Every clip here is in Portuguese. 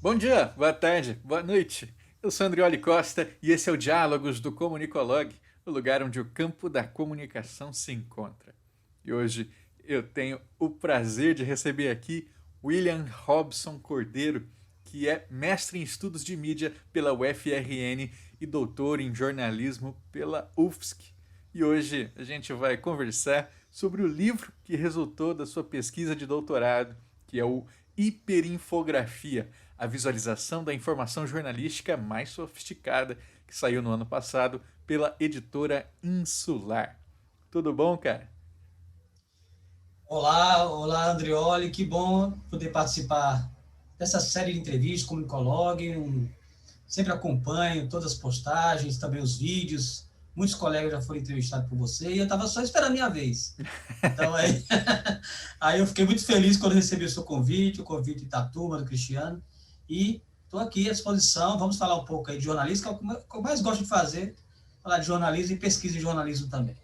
Bom dia, boa tarde, boa noite. Eu sou Andrioli Costa e esse é o Diálogos do Comunicolog, o lugar onde o campo da comunicação se encontra. E hoje eu tenho o prazer de receber aqui William Robson Cordeiro, que é mestre em estudos de mídia pela UFRN e doutor em jornalismo pela UFSC. E hoje a gente vai conversar sobre o livro que resultou da sua pesquisa de doutorado, que é o Hiperinfografia, a visualização da informação jornalística mais sofisticada, que saiu no ano passado pela editora Insular. Tudo bom, cara? Olá, Andrioli, que bom poder participar dessa série de entrevistas, Comunicologue, sempre acompanho todas as postagens, também os vídeos, muitos colegas já foram entrevistados por você, e eu estava só esperando a minha vez. Então, aí, aí eu fiquei muito feliz quando recebi o convite de Itatuma, do Cristiano, e estou aqui à disposição, vamos falar um pouco aí de jornalismo, que é o que eu mais gosto de fazer, falar de jornalismo e pesquisa em jornalismo também.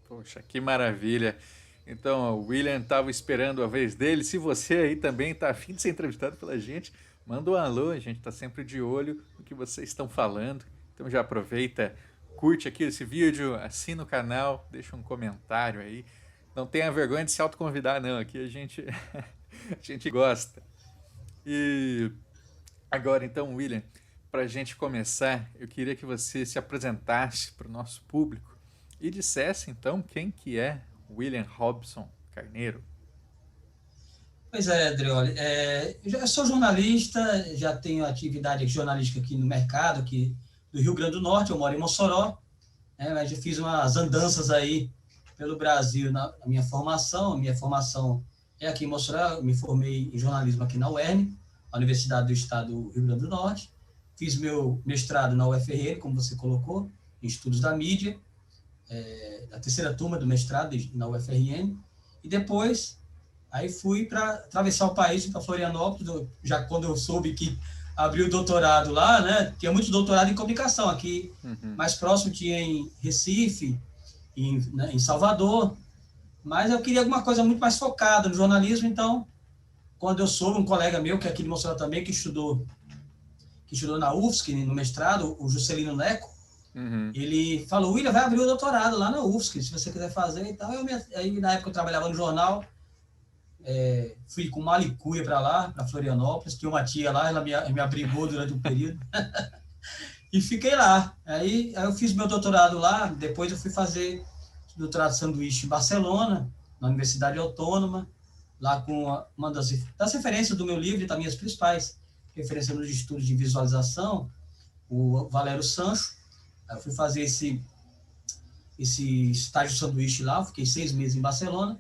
Poxa, que maravilha! Então, o William estava esperando a vez dele. Se você aí também está afim de ser entrevistado pela gente, manda um alô, a gente está sempre de olho no que vocês estão falando. Então já aproveita, curte aqui esse vídeo, assina o canal, deixa um comentário aí. Não tenha vergonha de se autoconvidar, não. Aqui a gente, a gente gosta. E agora, então, William, para a gente começar, eu queria que você se apresentasse para o nosso público e dissesse, então, quem que é William Robson Carneiro. Pois é, Adrioli, eu já sou jornalista, já tenho atividade jornalística aqui no mercado, aqui do Rio Grande do Norte, eu moro em Mossoró, mas já fiz umas andanças aí pelo Brasil na minha formação. A minha formação é aqui em Mossoró, eu me formei em jornalismo aqui na UERN, a Universidade do Estado do Rio Grande do Norte, fiz meu mestrado na UFRN, como você colocou, em estudos da mídia, a terceira turma do mestrado na UFRN, e depois aí fui para atravessar o país para Florianópolis, já quando eu soube que abriu o doutorado lá, né? Tinha muito doutorado em comunicação aqui, Uhum. mais próximo tinha em Recife, em Salvador, mas eu queria alguma coisa muito mais focada no jornalismo, então quando eu soube, um colega meu que é aqui de Mossoró também que estudou na UFSC no mestrado, o Juscelino Neco, Uhum. ele falou: William, vai abrir o doutorado lá na UFSC, se você quiser fazer e tal. Aí na época eu trabalhava no jornal, fui com malicuia para lá, para Florianópolis, tinha uma tia lá, ela me abrigou durante um período, e fiquei lá. Aí eu fiz meu doutorado lá, depois eu fui fazer doutorado de sanduíche em Barcelona, na Universidade Autônoma, lá com uma das referências do meu livro, e também as principais referências nos estudos de visualização, o Valério Sancho. Aí eu fui fazer esse estágio de sanduíche lá, fiquei 6 meses em Barcelona.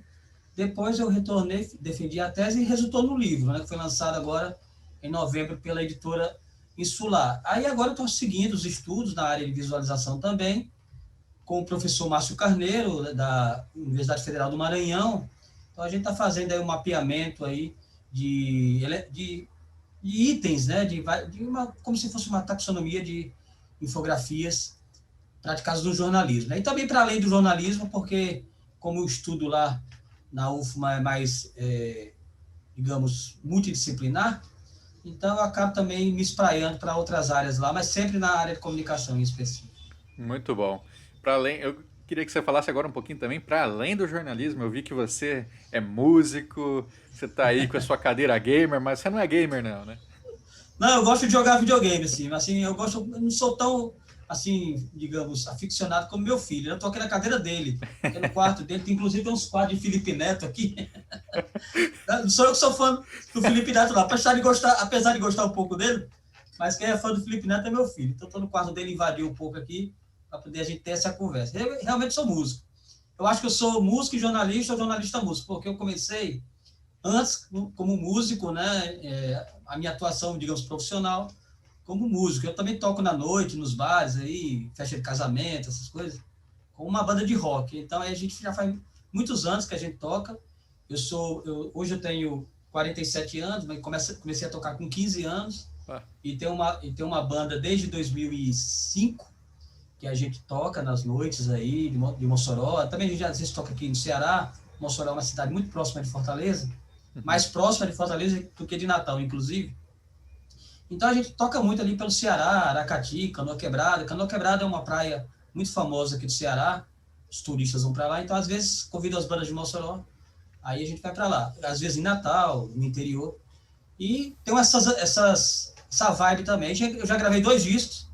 Depois eu retornei, defendi a tese e resultou no livro, né, que foi lançado agora em novembro pela editora Insular. Aí agora eu estou seguindo os estudos na área de visualização também, com o professor Márcio Carneiro, da Universidade Federal do Maranhão. Então a gente está fazendo aí um mapeamento aí de itens, né, como se fosse uma taxonomia de infografias praticadas no jornalismo, né? E também para além do jornalismo, porque como eu estudo lá na UFMA é mais, digamos, multidisciplinar, então eu acabo também me espraiando para outras áreas lá, mas sempre na área de comunicação em específico. Muito bom. Para além, eu queria que você falasse agora um pouquinho também, para além do jornalismo, eu vi que você é músico, você está aí com a sua cadeira gamer, mas você não é gamer não, né? Não, eu gosto de jogar videogame, assim, mas assim, eu não sou tão, assim, digamos, aficionado como meu filho. Eu tô aqui na cadeira dele, aqui no quarto dele, tem inclusive uns quadros de Felipe Neto aqui. Não sou eu que sou fã do Felipe Neto, não, apesar de gostar um pouco dele, mas quem é fã do Felipe Neto é meu filho. Então, estou no quarto dele, invadi um pouco aqui, para poder a gente ter essa conversa. Eu realmente sou músico. Eu acho que eu sou músico e jornalista, ou jornalista músico, porque eu comecei antes como músico, né? A minha atuação, digamos, profissional, como músico. Eu também toco na noite, nos bares, aí, festa de casamento, essas coisas, com uma banda de rock. Então, aí a gente já faz muitos anos que a gente toca. Hoje eu tenho 47 anos, mas comecei a tocar com 15 anos, Ah, e tem uma banda desde 2005, que a gente toca nas noites aí de Mossoró. Também a gente às vezes toca aqui no Ceará. Mossoró é uma cidade muito próxima de Fortaleza, uhum. mais próxima de Fortaleza do que de Natal, inclusive. Então a gente toca muito ali pelo Ceará, Aracati, Canoa Quebrada. Canoa Quebrada é uma praia muito famosa aqui do Ceará, os turistas vão para lá, então às vezes convido as bandas de Mossoró, aí a gente vai para lá. Às vezes em Natal, no interior. E tem essa vibe também. Eu já gravei 2 discos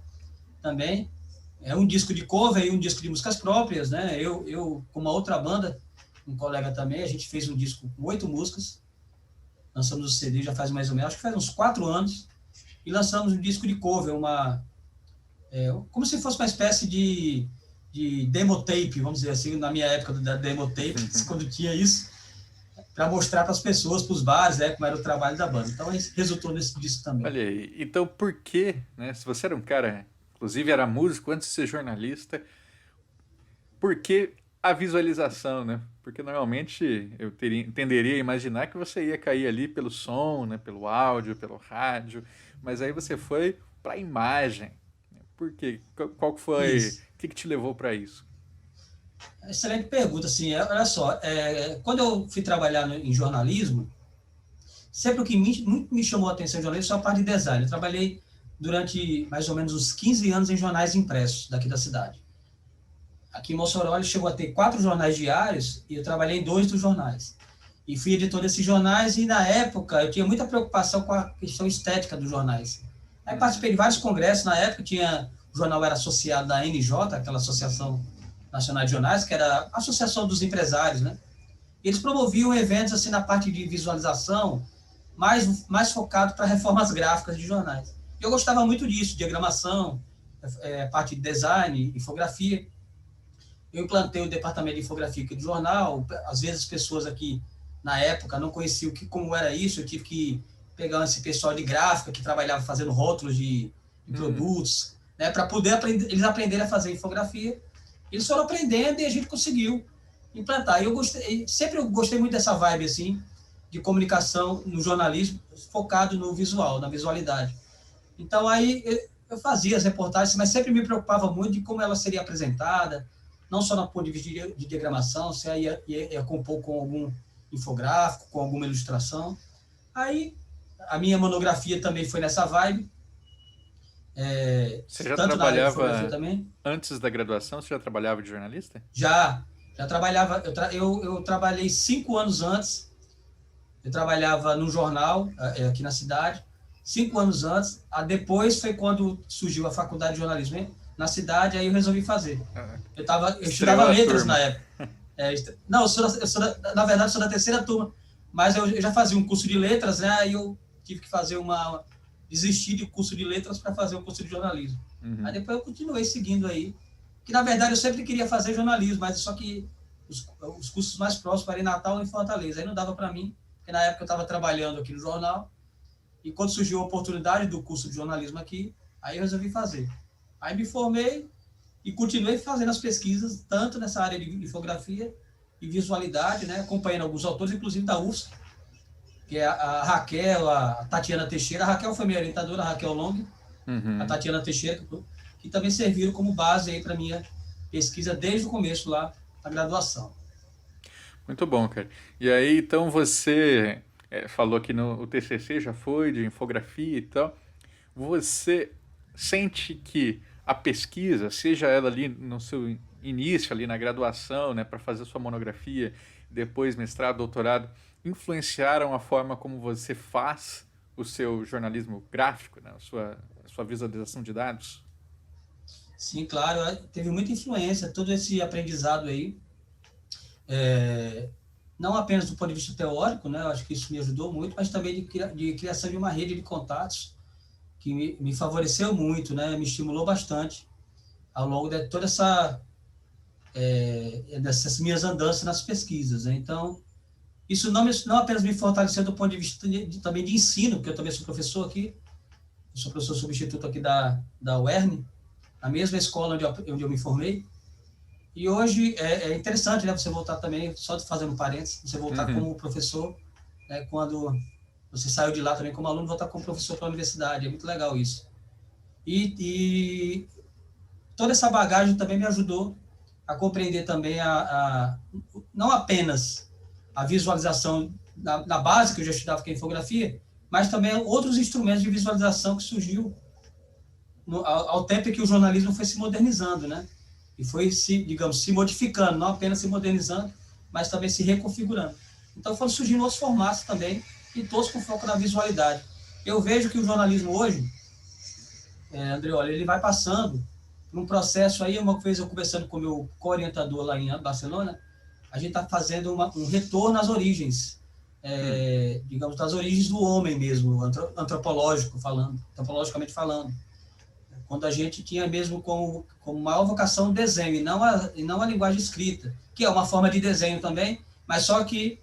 também. É um disco de cover e um disco de músicas próprias, né? Eu com uma outra banda, um colega também, a gente fez um disco com 8 músicas. Lançamos o CD já faz mais ou menos, acho que faz uns 4 anos. E lançamos um disco de cover, como se fosse uma espécie de demo tape, vamos dizer assim, na minha época da demo tape, quando tinha isso, para mostrar para as pessoas, para os bares, né, como era o trabalho da banda. Então, resultou nesse disco também. Olha aí, então por que, né, se você era um cara, inclusive era músico antes de ser jornalista, por que a visualização, né? Porque normalmente tenderia a imaginar que você ia cair ali pelo som, né, pelo áudio, pelo rádio, mas aí você foi para a imagem. Por quê? Qual foi, o Isso. que te levou para isso? Excelente pergunta, assim, olha só, quando eu fui trabalhar em jornalismo, sempre o que muito me chamou a atenção em jornalismo foi a parte de design. Eu trabalhei durante mais ou menos uns 15 anos em jornais impressos daqui da cidade. Aqui em Mossoró ele chegou a ter 4 jornais diários e eu trabalhei em 2 dos jornais. E fui editor desses jornais e na época eu tinha muita preocupação com a questão estética dos jornais. Aí participei de vários congressos, na época o jornal era associado da ANJ, aquela Associação Nacional de Jornais, que era a Associação dos Empresários, né? E eles promoviam eventos assim na parte de visualização, mais focado para reformas gráficas de jornais. Eu gostava muito disso, diagramação, parte de design, infografia. Eu implantei o departamento de infografia aqui do jornal. Às vezes as pessoas aqui, na época, não conheciam como era isso. Eu tive que pegar esse pessoal de gráfica que trabalhava fazendo rótulos de produtos, né, para poder eles aprenderem a fazer infografia. Eles foram aprendendo e a gente conseguiu implantar. Sempre eu gostei muito dessa vibe assim, de comunicação no jornalismo, focado no visual, na visualidade. Então, aí eu fazia as reportagens, mas sempre me preocupava muito de como ela seria apresentada, não só no ponto de vista de diagramação, se ia compor com algum infográfico, com alguma ilustração. Aí, a minha monografia também foi nessa vibe. Você já Tanto na área de infografia trabalhava, também. antes da graduação, você já trabalhava de jornalista? Já trabalhava, eu trabalhei 5 anos antes, eu trabalhava num jornal aqui na cidade, 5 anos antes, depois foi quando surgiu a faculdade de jornalismo na cidade, aí eu resolvi fazer. Eu estudava letras na época. Não, na verdade, eu sou da terceira turma, mas eu já fazia um curso de letras, né, aí eu tive que fazer desistir do curso de letras para fazer o curso de jornalismo. Aí depois eu continuei seguindo aí, que na verdade eu sempre queria fazer jornalismo, mas só que os cursos mais próximos eram em Natal e em Fortaleza, aí não dava para mim, porque na época eu estava trabalhando aqui no jornal, e quando surgiu a oportunidade do curso de jornalismo aqui, aí eu resolvi fazer. Aí me formei e continuei fazendo as pesquisas, tanto nessa área de infografia e visualidade, né, acompanhando alguns autores, inclusive da UFSC, que é a Raquel, a Tatiana Teixeira. A Raquel foi minha orientadora, a Raquel Long, a Tatiana Teixeira, que também serviram como base aí para minha pesquisa desde o começo lá da graduação. Muito bom, cara. E aí, então, você falou que o TCC já foi de infografia e tal. Você sente que a pesquisa, seja ela ali no seu início, ali na graduação, né, para fazer sua monografia, depois mestrado, doutorado, influenciaram a forma como você faz o seu jornalismo gráfico, né, a sua visualização de dados? Sim, claro, teve muita influência, todo esse aprendizado aí, não apenas do ponto de vista teórico, né, eu acho que isso me ajudou muito, mas também de criação de uma rede de contatos que me favoreceu muito, né, me estimulou bastante ao longo de toda dessas minhas andanças nas pesquisas, né? Então, isso não apenas me fortaleceu do ponto de vista também de ensino, porque eu também sou professor aqui, eu sou professor substituto aqui da UERN, na mesma escola onde eu me formei. E hoje é interessante, né, você voltar também, só fazendo parênteses, você voltar como professor, né, quando você saiu de lá também como aluno, voltar como professor para a universidade. É muito legal isso. E toda essa bagagem também me ajudou a compreender também não apenas a visualização na base, que eu já estudava, que é a infografia, mas também outros instrumentos de visualização que surgiu ao tempo em que o jornalismo foi se modernizando, né? E foi, digamos, se modificando, não apenas se modernizando, mas também se reconfigurando. Então foram surgindo outros formatos também, e todos com foco na visualidade. Eu vejo que o jornalismo hoje, André, olha, ele vai passando por um processo aí. Uma vez eu conversando com o meu co-orientador lá em Barcelona, a gente está fazendo um retorno às origens, digamos, das origens do homem mesmo, antropologicamente falando. Quando a gente tinha mesmo como maior vocação o desenho, e não a linguagem escrita, que é uma forma de desenho também, mas só que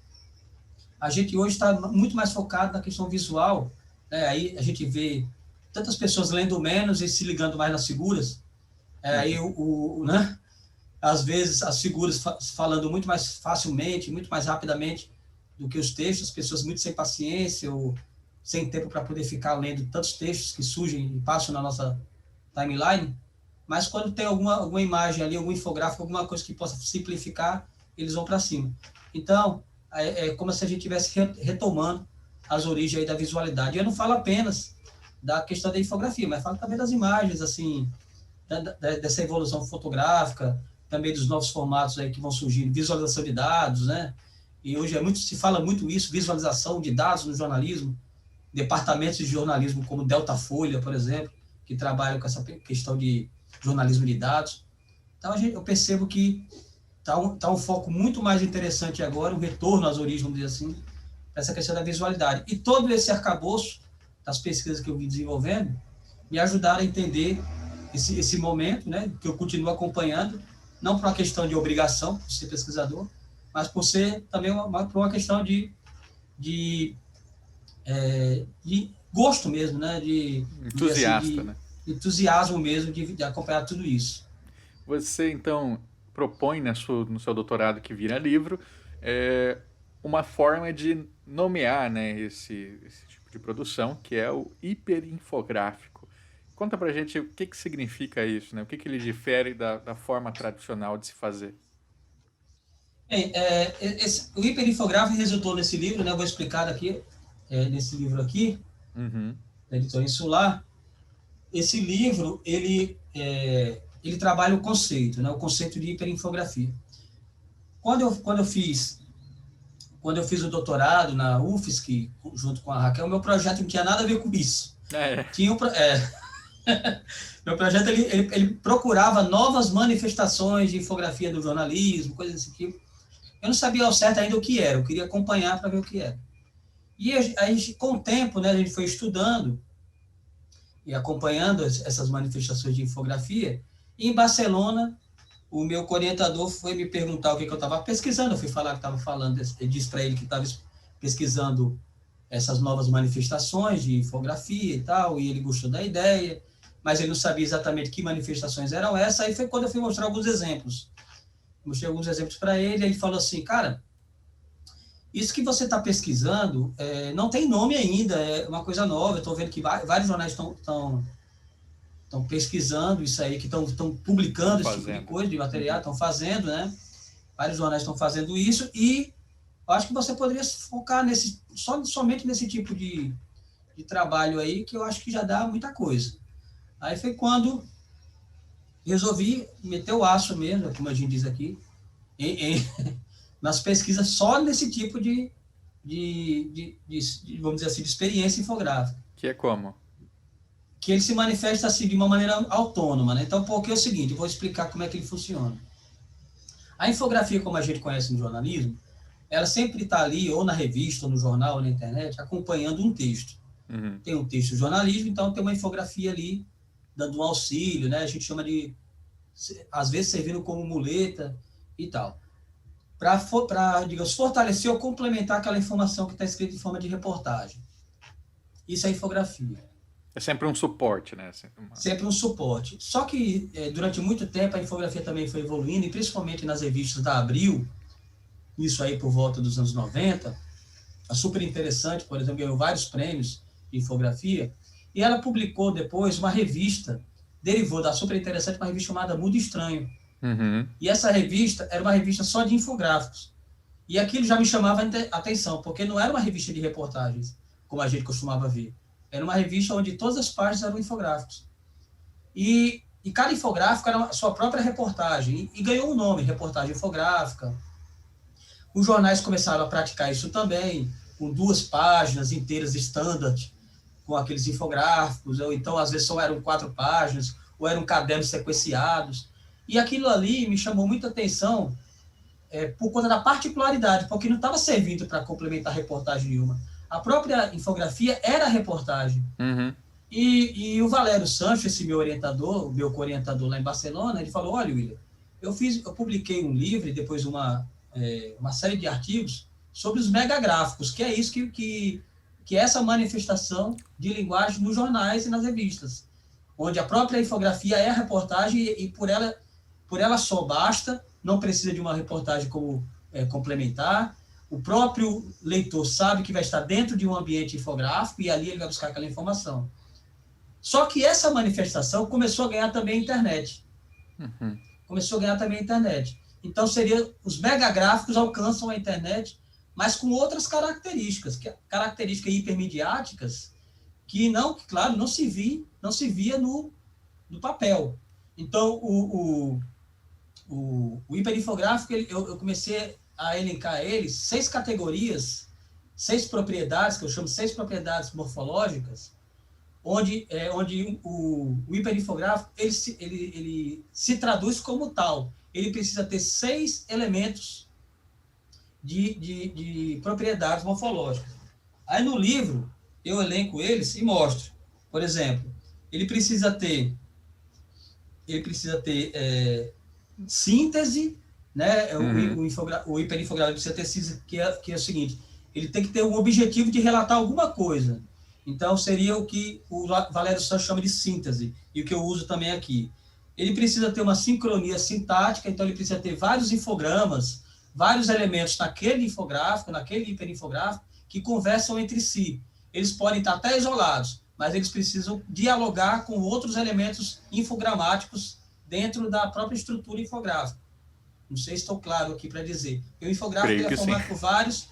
a gente hoje está muito mais focado na questão visual, né? Aí a gente vê tantas pessoas lendo menos e se ligando mais nas figuras, aí né? Às vezes as figuras falando muito mais facilmente, muito mais rapidamente do que os textos, as pessoas muito sem paciência ou sem tempo para poder ficar lendo tantos textos que surgem e passam na nossa timeline, mas quando tem alguma imagem ali, algum infográfico, alguma coisa que possa simplificar, eles vão para cima. Então, é como se a gente estivesse retomando as origens aí da visualidade. Eu não falo apenas da questão da infografia, mas falo também das imagens, assim, dessa evolução fotográfica, também dos novos formatos aí que vão surgindo, visualização de dados, né? E hoje se fala muito isso, visualização de dados no jornalismo, departamentos de jornalismo como Delta Folha, por exemplo, que trabalham com essa questão de jornalismo de dados. Então, eu percebo que está um foco muito mais interessante agora, um retorno às origens, vamos dizer assim, essa questão da visualidade. E todo esse arcabouço das pesquisas que eu vim desenvolvendo me ajudaram a entender esse momento, né, que eu continuo acompanhando, não por uma questão de obrigação, por ser pesquisador, mas por ser também por uma questão de gosto mesmo, né, de entusiasmo mesmo de acompanhar tudo isso. Você, então, propõe no seu doutorado que vira livro uma forma de nomear, né, esse tipo de produção, que é o hiperinfográfico. Conta pra gente o que significa isso, né? O que ele difere da forma tradicional de se fazer. Bem, o hiperinfográfico resultou nesse livro, né? Eu vou explicar aqui, nesse livro aqui, da editora Insular. Esse livro, ele trabalha o conceito, né? O conceito de hiperinfografia. Quando eu fiz o doutorado na UFSC, junto com a Raquel, meu projeto não tinha nada a ver com isso. Meu projeto ele procurava novas manifestações de infografia do jornalismo, coisas desse tipo. Eu não sabia ao certo ainda o que era, eu queria acompanhar para ver o que era. E a gente, com o tempo, né, a gente foi estudando e acompanhando essas manifestações de infografia. E em Barcelona, o meu orientador foi me perguntar o que eu estava pesquisando. Eu fui falar que estava falando, eu disse para ele que estava pesquisando essas novas manifestações de infografia e tal, e ele gostou da ideia, mas ele não sabia exatamente que manifestações eram essas. Aí foi quando eu fui mostrar alguns exemplos. Mostrei alguns exemplos para ele, ele falou assim, cara, isso que você está pesquisando não tem nome ainda, é uma coisa nova. Eu estou vendo que vários jornais estão pesquisando isso aí, que estão publicando esse tipo de coisa, de material, estão fazendo, né? Vários jornais estão fazendo isso, e eu acho que você poderia focar somente nesse tipo de trabalho aí, que eu acho que já dá muita coisa. Aí foi quando resolvi meter o aço mesmo, como a gente diz aqui, nas pesquisas só nesse tipo de vamos dizer assim, de experiência infográfica. Que é como? Que ele se manifesta assim de uma maneira autônoma, né? Então, porque é o seguinte, eu vou explicar como é que ele funciona. A infografia, como a gente conhece no jornalismo, ela sempre está ali, ou na revista, ou no jornal, ou na internet, acompanhando um texto. Tem um texto jornalismo, então tem uma infografia ali, dando um auxílio, né? A gente chama de, às vezes, servindo como muleta e tal. Para, digamos, fortalecer ou complementar aquela informação que está escrita em forma de reportagem. Isso é infografia. É sempre um suporte, né? Sempre um suporte. Só que, durante muito tempo, a infografia também foi evoluindo, e principalmente nas revistas da Abril, isso aí por volta dos anos 90, a Super Interessante, por exemplo, ganhou vários prêmios de infografia, e ela publicou depois uma revista, derivou da Super Interessante, uma revista chamada Mundo Estranho. E essa revista era uma revista só de infográficos. E aquilo já me chamava a atenção, porque não era uma revista de reportagens. como a gente costumava ver. Era uma revista onde todas as páginas eram infográficos. E cada infográfico era a sua própria reportagem, e ganhou um nome, reportagem infográfica. Os jornais começaram a praticar isso também, com 2 páginas inteiras standard, com aqueles infográficos, ou então, às vezes, só eram 4 páginas, ou eram cadernos sequenciados. E aquilo ali me chamou muita atenção por conta da particularidade, porque não estava servindo para complementar reportagem nenhuma. A própria infografia era a reportagem. Uhum. E o Valério Sancho, esse meu orientador, o meu co-orientador lá em Barcelona, ele falou, olha, William, eu publiquei um livro e depois uma série de artigos sobre os megagráficos, que é isso que é essa manifestação de linguagem nos jornais e nas revistas, onde a própria infografia é a reportagem e por ela só basta, não precisa de uma reportagem como complementar. O próprio leitor sabe que vai estar dentro de um ambiente infográfico e ali ele vai buscar aquela informação. Só que essa manifestação começou a ganhar também a internet. Uhum. Começou a ganhar também a internet. Então, os megagráficos alcançam a internet, mas com outras características hipermediáticas, que, claro, não se via no papel. Então, o hiperinfográfico, eu comecei a elencar eles 6 categorias, 6 propriedades, que eu chamo 6 propriedades morfológicas, onde o hiperinfográfico ele se traduz como tal. Ele precisa ter 6 elementos de propriedades morfológicas. Aí no livro, eu elenco eles e mostro. Por exemplo, ele precisa ter síntese, né? Uhum. O hiperinfográfico precisa ter síntese, que é o seguinte, ele tem que ter um objetivo de relatar alguma coisa. Então, seria o que o Valério Sancho chama de síntese, e o que eu uso também aqui. Ele precisa ter uma sincronia sintática, então ele precisa ter vários infogramas, vários elementos naquele infográfico, naquele hiperinfográfico, que conversam entre si. Eles podem estar até isolados, mas eles precisam dialogar com outros elementos infogramáticos dentro da própria estrutura infográfica. Não sei se estou claro aqui para dizer. O infográfico é formado por vários...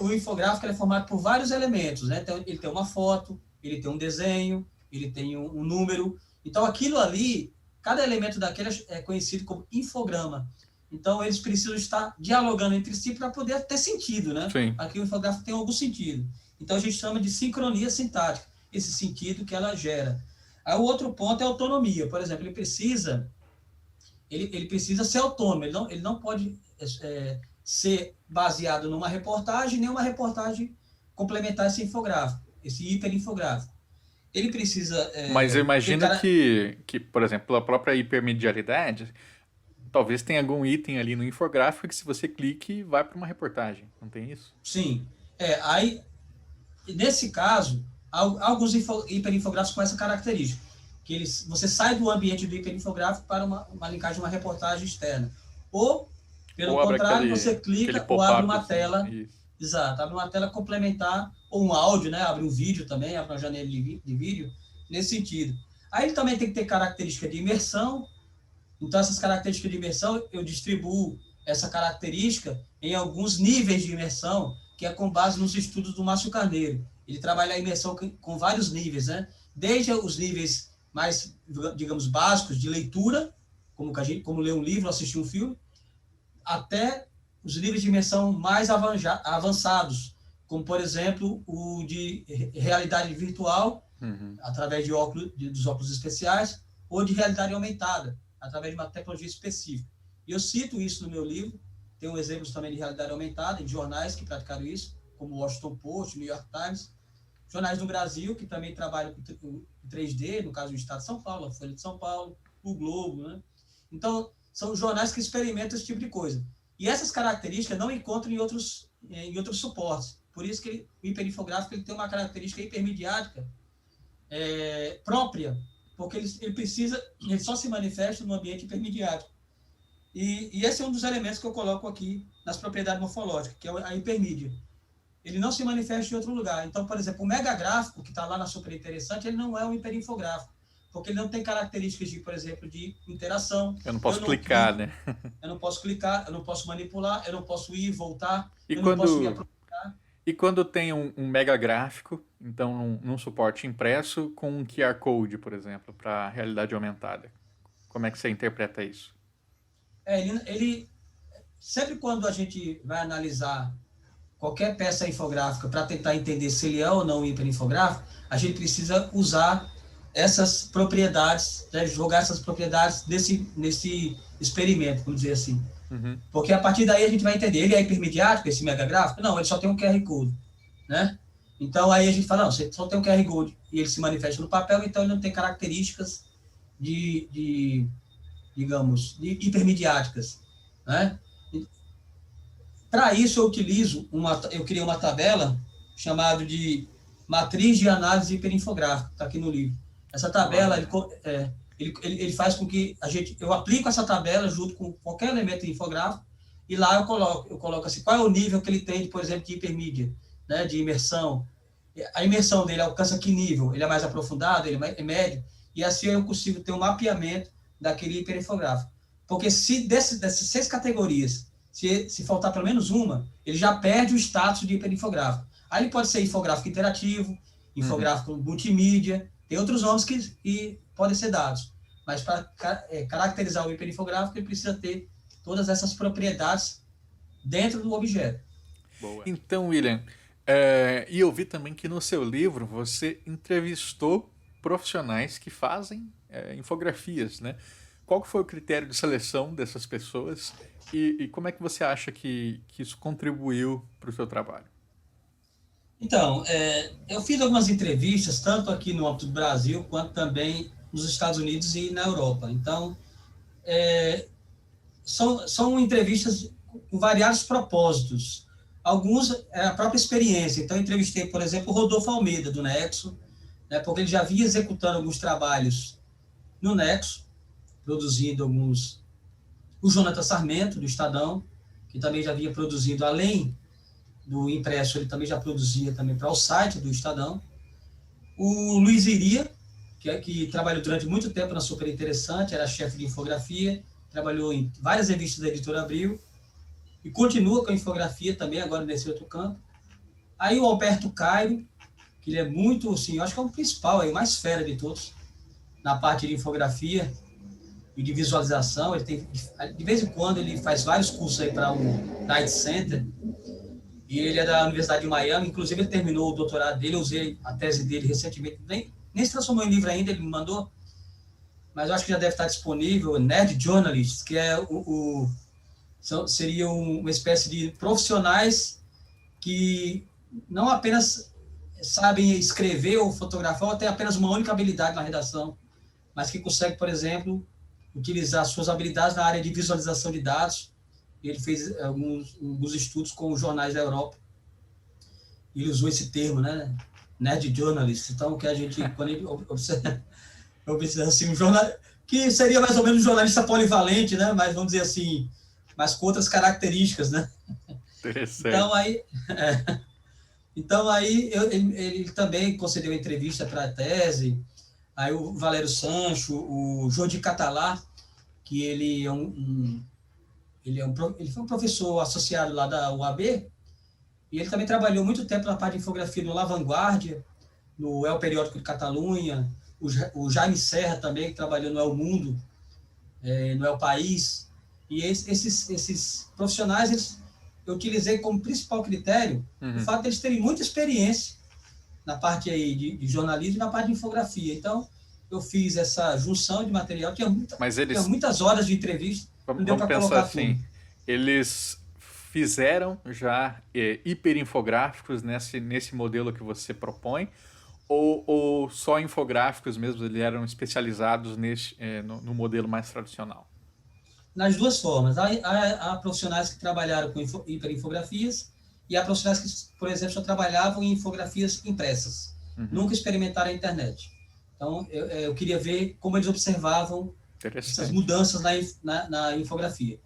o infográfico é formado por vários elementos, né? Então, ele tem uma foto, ele tem um desenho, ele tem um número. Então, aquilo ali, cada elemento daquele é conhecido como infograma. Então, eles precisam estar dialogando entre si para poder ter sentido, né? Sim. Aqui o infográfico tem algum sentido. Então, a gente chama de sincronia sintática, esse sentido que ela gera. Aí, o outro ponto é a autonomia. Por exemplo, ele precisa ser autônomo, ele não pode ser baseado numa reportagem, nem uma reportagem complementar esse infográfico, esse hiperinfográfico. Ele precisa... Mas eu imagino que, por exemplo, pela própria hipermedialidade, talvez tenha algum item ali no infográfico que se você clique, vai para uma reportagem. Não tem isso? Sim. Aí, nesse caso, alguns hiperinfográficos com essa característica, que você sai do ambiente do hiperinfográfico para uma linkagem, uma reportagem externa. Ou, pelo contrário, você clica ou abre uma tela. Exato, abre uma tela complementar, ou um áudio, né? Abre um vídeo também, abre uma janela de vídeo, nesse sentido. Aí ele também tem que ter característica de imersão. Então, essas características de imersão, eu distribuo essa característica em alguns níveis de imersão, que é com base nos estudos do Márcio Carneiro. Ele trabalha a imersão com vários níveis, né? Desde os níveis mais, digamos, básicos de leitura, como ler um livro, assistir um filme, até os níveis de imersão mais avançados, como, por exemplo, o de realidade virtual, através dos óculos especiais, ou de realidade aumentada, através de uma tecnologia específica. E eu cito isso no meu livro, tenho exemplos também de realidade aumentada, em jornais que praticaram isso, como o Washington Post, New York Times, jornais no Brasil que também trabalham com 3D, no caso do Estado de São Paulo, a Folha de São Paulo, o Globo, né? Então, são jornais que experimentam esse tipo de coisa. E essas características não encontram em outros suportes. Por isso que o hiperinfográfico ele tem uma característica hipermediática própria, porque ele só se manifesta no ambiente hipermediático. E esse é um dos elementos que eu coloco aqui nas propriedades morfológicas, que é a hipermídia. Ele não se manifesta em outro lugar. Então, por exemplo, o megagráfico, que está lá na super interessante, ele não é um hiperinfográfico, porque ele não tem características, por exemplo, de interação. Eu não posso clicar, clico, né? Eu não posso clicar, eu não posso manipular, eu não posso ir e voltar, E não posso me aprofundar. E quando tem um mega gráfico, então num suporte impresso, com um QR Code, por exemplo, para realidade aumentada, como é que você interpreta isso? Ele sempre quando a gente vai analisar qualquer peça infográfica para tentar entender se ele é ou não hiperinfográfico, a gente precisa usar essas propriedades, né, jogar essas propriedades nesse experimento, vamos dizer assim. Uhum. Porque a partir daí a gente vai entender, ele é hipermediático, esse megagráfico? Não, ele só tem um QR Code, né? Então aí a gente fala, não, você só tem um QR Code e ele se manifesta no papel, então ele não tem características digamos, de hipermediáticas, né? Para isso eu criei uma tabela chamada de matriz de análise hiperinfográfica, está aqui no livro. Essa tabela, ele faz com que eu aplico essa tabela junto com qualquer elemento infográfico e lá eu coloco assim, qual é o nível que ele tem, por exemplo, de hipermídia, né, de imersão. A imersão dele alcança que nível? Ele é mais aprofundado, ele é médio? E assim eu consigo ter um mapeamento daquele hiperinfográfico. Porque se dessas 6 categorias, se faltar pelo menos uma, ele já perde o status de hiperinfográfico. Aí ele pode ser infográfico interativo, infográfico multimídia, tem outros nomes que podem ser dados. Mas para caracterizar o hiperinfográfico, ele precisa ter todas essas propriedades dentro do objeto. Boa. Então, William, e eu vi também que no seu livro você entrevistou profissionais que fazem infografias, né? Qual que foi o critério de seleção dessas pessoas e como é que você acha que isso contribuiu para o seu trabalho? Então, eu fiz algumas entrevistas, tanto aqui no âmbito do Brasil, quanto também nos Estados Unidos e na Europa. Então, são entrevistas com variados propósitos. Alguns é a própria experiência. Então, eu entrevistei, por exemplo, o Rodolfo Almeida, do Nexo, né, porque ele já vinha executando alguns trabalhos no Nexo, produzindo alguns... O Jonathan Sarmento, do Estadão, que também já vinha produzindo, além do impresso, ele também já produzia também para o site do Estadão. O Luiz Iria, que trabalhou durante muito tempo na Super Interessante, era chefe de infografia, trabalhou em várias revistas da Editora Abril, e continua com a infografia também, agora nesse outro campo. Aí o Alberto Cairo, que ele é muito, assim, eu acho que é o principal, o mais fera de todos, na parte de infografia e de visualização. Ele tem, de vez em quando, ele faz vários cursos aí para o Night Center, e ele é da Universidade de Miami, inclusive ele terminou o doutorado dele, eu usei a tese dele recentemente, nem se transformou em livro ainda, ele me mandou, mas eu acho que já deve estar disponível, Nerd Journalists, que é seria uma espécie de profissionais que não apenas sabem escrever ou fotografar, ou têm apenas uma única habilidade na redação, mas que conseguem, por exemplo, utilizar suas habilidades na área de visualização de dados. Ele fez alguns estudos com os jornais da Europa, e ele usou esse termo, né? Nerd Journalist. Então, que a gente, quando ele observa assim, um jornal que seria mais ou menos um jornalista polivalente, né? Mas vamos dizer assim, mas com outras características, né? Interessante. Então aí ele também concedeu entrevista para a tese. Aí o Valério Sancho, o Jordi Catalá, que ele foi um professor associado lá da UAB, e ele também trabalhou muito tempo na parte de infografia no La Vanguardia, no El Periódico de Catalunha, o Jaime Serra também, que trabalhou no El Mundo, no El País. E esses profissionais, eu utilizei como principal critério o fato de eles terem muita experiência na parte aí de jornalismo e na parte de infografia. Então, eu fiz essa junção de material, tinha muitas horas de entrevista, não deu para colocar assim, tudo. Eles fizeram já hiperinfográficos nesse modelo que você propõe, ou só infográficos mesmo, eles eram especializados no modelo mais tradicional? Nas duas formas. Há profissionais que trabalharam com hiperinfografias e há profissionais que, por exemplo, só trabalhavam em infografias impressas. Nunca experimentaram a internet. Então, eu queria ver como eles observavam essas mudanças na infografia.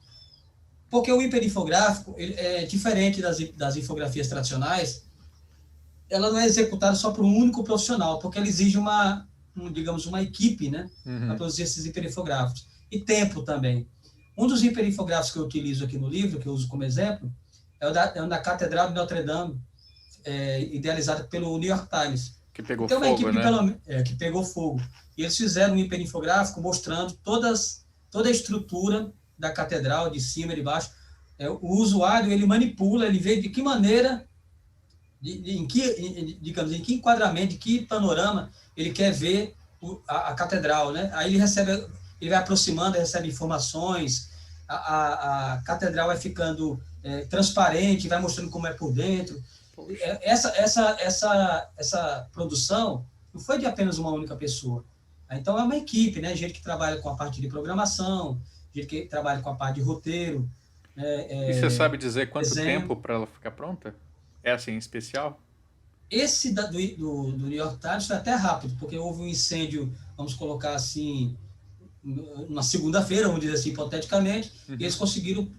Porque o hiperinfográfico é diferente das infografias tradicionais. Ela não é executada só por um único profissional, porque ela exige digamos, uma equipe, né, para produzir esses hiperinfográficos. E tempo também. Um dos hiperinfográficos que eu utilizo aqui no livro, que eu uso como exemplo, é o da Catedral de Notre Dame, idealizada pelo New York Times. Que pegou Tem uma fogo, equipe né? que pegou fogo. E eles fizeram um hiperinfográfico mostrando toda a estrutura da catedral, de cima e de baixo. O usuário, ele manipula, ele vê de que maneira, digamos, em que enquadramento, de que panorama ele quer ver a catedral, né? Aí ele vai aproximando, recebe informações, a catedral vai ficando transparente, vai mostrando como é por dentro. Poxa. Essa produção não foi de apenas uma única pessoa. Então, é uma equipe, né? Gente que trabalha com a parte de programação, gente que trabalha com a parte de roteiro. E você sabe dizer quanto Desenho. tempo para ela ficar pronta? Essa em especial? Esse do New York Times foi até rápido, porque houve um incêndio, vamos colocar assim, na segunda-feira, vamos dizer assim, hipoteticamente, e eles conseguiram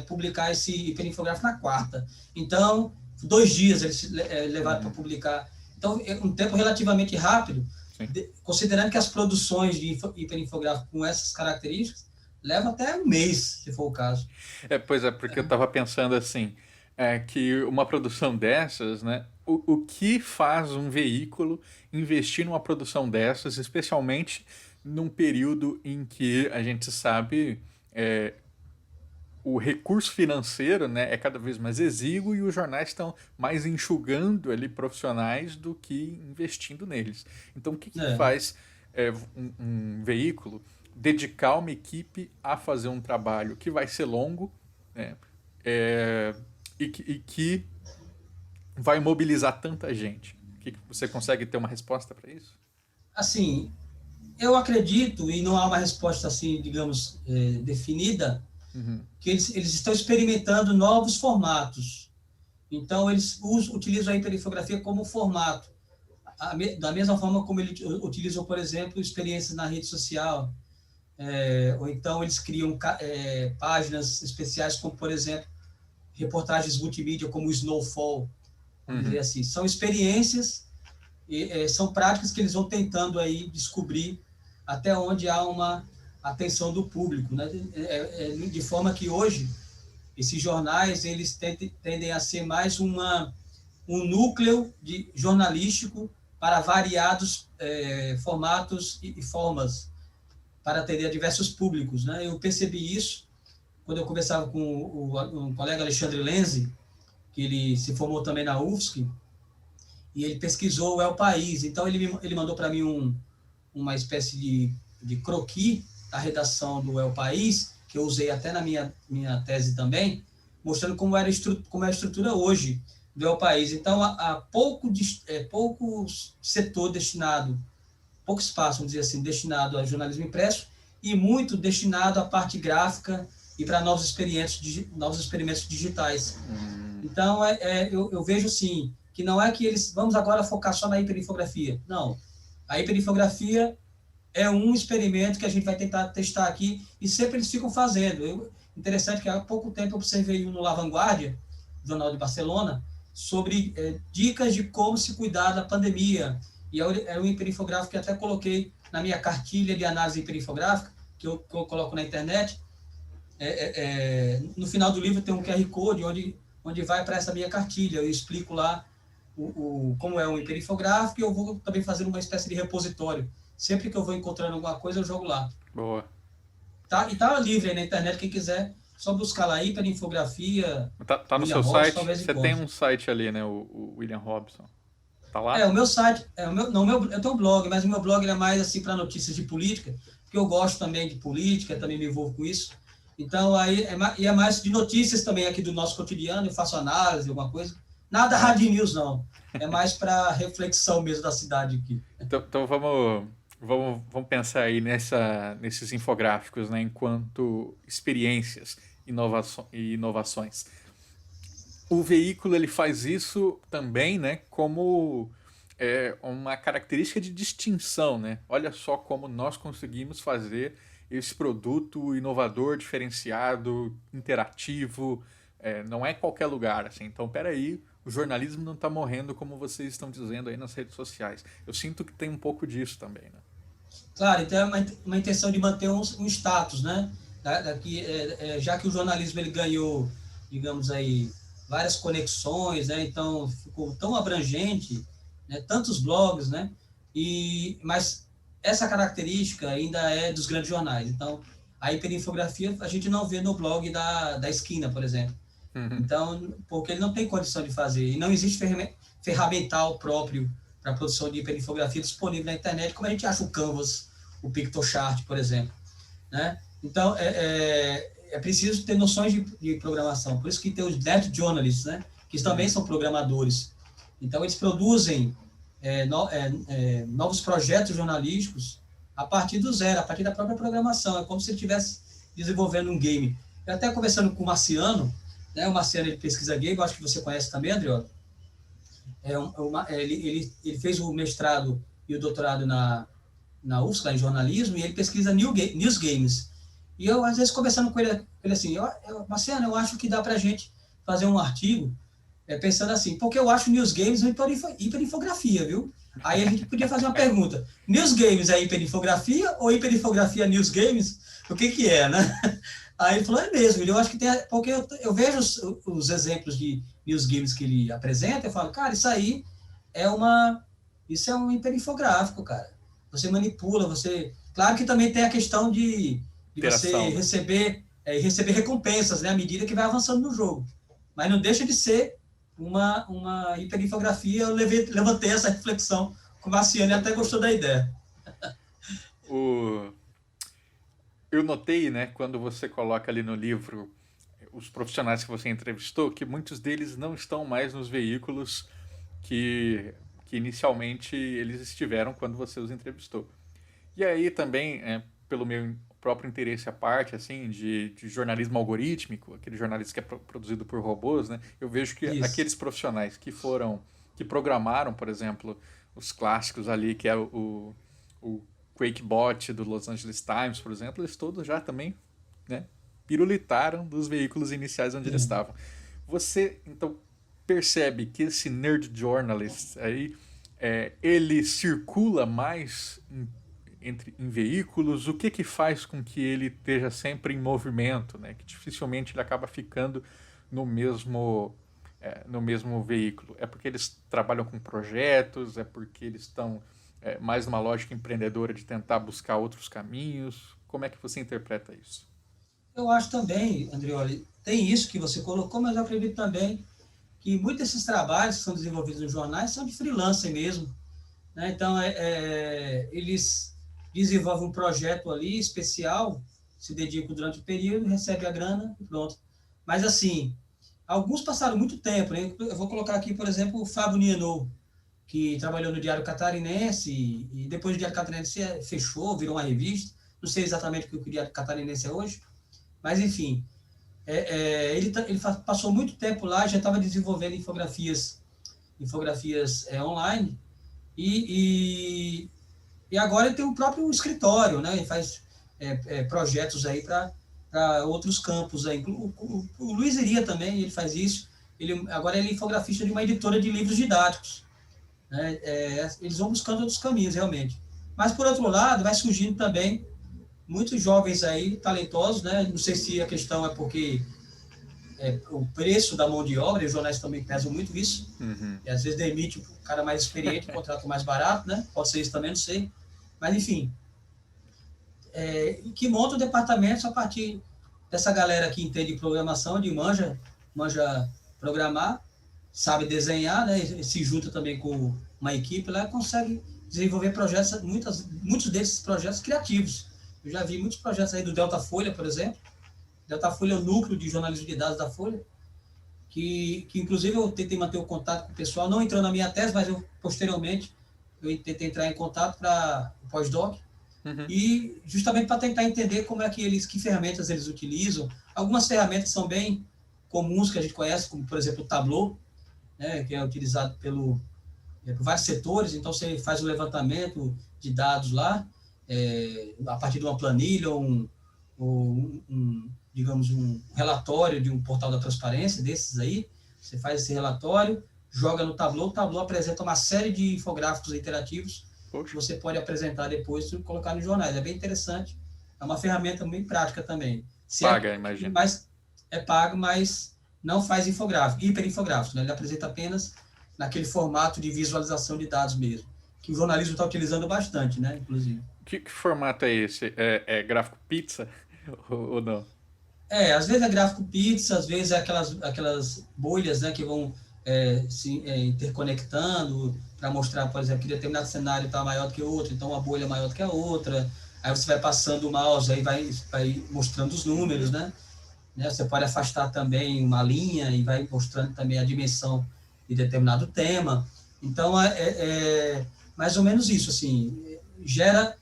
publicar esse hiperinfográfico na quarta. Então, 2 dias eles levaram para publicar. Então, é um tempo relativamente rápido, considerando que as produções de hiperinfográfico com essas características levam até um mês, se for o caso. Pois é, porque eu estava pensando assim, que uma produção dessas, né? O que faz um veículo investir numa produção dessas, especialmente num período em que a gente sabe o recurso financeiro, né, é cada vez mais exíguo e os jornais estão mais enxugando ali profissionais do que investindo neles. Então, o que faz um veículo dedicar uma equipe a fazer um trabalho que vai ser longo, né, e que vai mobilizar tanta gente? Você consegue ter uma resposta para isso? Assim, eu acredito, e não há uma resposta assim, digamos, definida, que eles estão experimentando novos formatos. Então, eles utilizam a hiperinfografia como formato. Da mesma forma como eles utilizam, por exemplo, experiências na rede social. Ou então eles criam páginas especiais, como, por exemplo, reportagens multimídia, como o Snowfall. Vamos dizer assim. São experiências, são práticas que eles vão tentando aí descobrir até onde há uma atenção do público, né? De forma que hoje esses jornais eles tendem a ser mais um núcleo jornalístico para variados formatos e formas para atender a diversos públicos, né? Eu percebi isso quando eu conversava com um colega Alexandre Lenzi, que ele se formou também na UFSC, e ele pesquisou o El País. Então ele mandou para mim uma espécie de croquis da redação do El País, que eu usei até na minha tese também, mostrando como é a estrutura hoje do El País. Então, há pouco setor destinado, pouco espaço, vamos dizer assim, destinado a jornalismo impresso e muito destinado à parte gráfica e para novos experimentos digitais. Então, eu vejo, assim, que não é que vamos agora focar só na hiperinfografia. Não. A hiperinfografia é um experimento que a gente vai tentar testar aqui e sempre eles ficam fazendo. Interessante que há pouco tempo eu observei no La Vanguardia, jornal de Barcelona, sobre dicas de como se cuidar da pandemia. E é um hiperinfográfico que até coloquei na minha cartilha de análise hiperinfográfica, que eu coloco na internet. No final do livro tem um QR Code onde vai para essa minha cartilha. Eu explico lá como é um hiperinfográfico e eu vou também fazer uma espécie de repositório. Sempre que eu vou encontrando alguma coisa, eu jogo lá. Boa. E tá livre aí na internet, quem quiser, só buscar lá hiperinfografia. Tá no seu site? Você tem um site ali, né? O William Robson. Tá lá? O meu site, eu tenho um blog, mas o meu blog é mais assim para notícias de política, porque eu gosto também de política, também me envolvo com isso. Então, aí é mais de notícias também aqui do nosso cotidiano, eu faço análise, alguma coisa. Nada hard news, não. É mais para reflexão mesmo da cidade aqui. Então vamos pensar aí nesses infográficos, né, enquanto experiências e inovações. O veículo ele faz isso também, né, como uma característica de distinção, né? Olha só como nós conseguimos fazer esse produto inovador, diferenciado, interativo. Não é qualquer lugar, assim. Então, peraí, o jornalismo não está morrendo como vocês estão dizendo aí nas redes sociais. Eu sinto que tem um pouco disso também, né? Claro, então é uma intenção de manter um status, né? Já que o jornalismo ele ganhou, digamos aí, várias conexões, né? Então ficou tão abrangente, né? Tantos blogs, né? Mas essa característica ainda é dos grandes jornais. Então, a hiperinfografia a gente não vê no blog da esquina, por exemplo. Uhum. Então, porque ele não tem condição de fazer. E não existe ferramental próprio para a produção de hiperinfografia disponível na internet, como a gente acha o Canvas, o PictoChart, por exemplo. Né? Então, é preciso ter noções de programação. Por isso que tem os net journalists, né? Que também são programadores. Então, eles produzem novos projetos jornalísticos a partir do zero, a partir da própria programação. É como se ele estivesse desenvolvendo um game. Eu até conversando com o Marciano, né? O Marciano ele pesquisa game, acho que você conhece também, André. Ele fez o mestrado e o doutorado na UFSC, em jornalismo, e ele pesquisa news games. E eu, às vezes, conversando com ele assim, Marciano, eu acho que dá para a gente fazer um artigo pensando assim, porque eu acho news games uma hiperinfografia, viu? Aí a gente podia fazer uma pergunta, news games é hiperinfografia ou hiperinfografia news games? O que é, né? Aí ele falou, é mesmo, eu acho que tem, porque eu vejo os exemplos de news games que ele apresenta, eu falo, cara, isso é um hiperinfográfico, cara. Você manipula, Claro que também tem a questão de você Interação, né? receber recompensas, né, à medida que vai avançando no jogo. Mas não deixa de ser uma hiperinfografia. Eu levantei essa reflexão com o Marciano e até gostou da ideia. O... Eu notei, né, quando você coloca ali no livro os profissionais que você entrevistou, que muitos deles não estão mais nos veículos que inicialmente eles estiveram quando você os entrevistou. E aí também, pelo meu próprio interesse à parte, assim, de jornalismo algorítmico, aquele jornalismo que é produzido por robôs, né? Eu vejo que Isso. aqueles profissionais que programaram, por exemplo, os clássicos ali, que é o QuakeBot do Los Angeles Times, por exemplo, eles todos já também, né, pirulitaram dos veículos iniciais onde eles Sim. estavam. Você, então, percebe que esse nerd journalist aí, ele circula mais em veículos, o que faz com que ele esteja sempre em movimento, né? Que dificilmente ele acaba ficando no mesmo veículo. É porque eles trabalham com projetos, é porque eles estão mais numa lógica empreendedora de tentar buscar outros caminhos. Como é que você interpreta isso? Eu acho também, Andrioli, tem isso que você colocou, mas eu acredito também que muitos desses trabalhos que são desenvolvidos nos jornais são de freelancer mesmo. Né? Então, eles desenvolvem um projeto ali especial, se dedicam durante o período, recebem a grana e pronto. Mas, assim, alguns passaram muito tempo. Né? Eu vou colocar aqui, por exemplo, o Fábio Nienot, que trabalhou no Diário Catarinense, e depois o Diário Catarinense fechou, virou uma revista. Não sei exatamente o que o Diário Catarinense é hoje, mas, enfim, ele passou muito tempo lá, já estava desenvolvendo infografias online, e, e agora ele tem o próprio escritório, né? Ele faz projetos aí para outros campos. Aí. O Luiz Iria também, ele faz isso. Agora ele é infografista de uma editora de livros didáticos. Né? Eles vão buscando outros caminhos, realmente. Mas, por outro lado, vai surgindo também muitos jovens aí, talentosos, né? Não sei se a questão é porque o preço da mão de obra, e os jornais também pesam muito isso, Uhum. e às vezes demite o cara mais experiente, contrata mais barato, né? Pode ser isso também, não sei. Mas, enfim, que monta o departamento a partir dessa galera que entende programação, de manja programar, sabe desenhar, né? E se junta também com uma equipe lá, consegue desenvolver projetos, muitos desses projetos criativos. Eu já vi muitos projetos aí do Delta Folha, por exemplo. Delta Folha é o núcleo de jornalismo de dados da Folha, que inclusive eu tentei manter o contato com o pessoal, não entrou na minha tese, mas posteriormente eu tentei entrar em contato para o pós-doc, Uhum. e justamente para tentar entender que ferramentas eles utilizam. Algumas ferramentas são bem comuns que a gente conhece, como por exemplo o Tableau, né, que é utilizado por vários setores. Então você faz o levantamento de dados lá, a partir de uma planilha ou digamos, um relatório de um portal da transparência desses aí. Você faz esse relatório, joga no Tableau, o Tableau apresenta uma série de infográficos interativos que Poxa. você pode apresentar depois e colocar nos jornais. É bem interessante, é uma ferramenta bem prática também. Paga, imagino. Mas é pago, mas não faz infográfico, hiperinfográfico, né? Ele apresenta apenas naquele formato de visualização de dados mesmo, que o jornalismo está utilizando bastante, né, inclusive. Que formato é esse? É gráfico pizza ou não? Às vezes é gráfico pizza, às vezes é aquelas bolhas, né, que vão se interconectando para mostrar, por exemplo, que determinado cenário está maior do que o outro, então uma bolha é maior do que a outra. Aí você vai passando o mouse, aí vai mostrando os números, né? Você pode afastar também uma linha e vai mostrando também a dimensão de determinado tema. Então, é mais ou menos isso, assim, gera,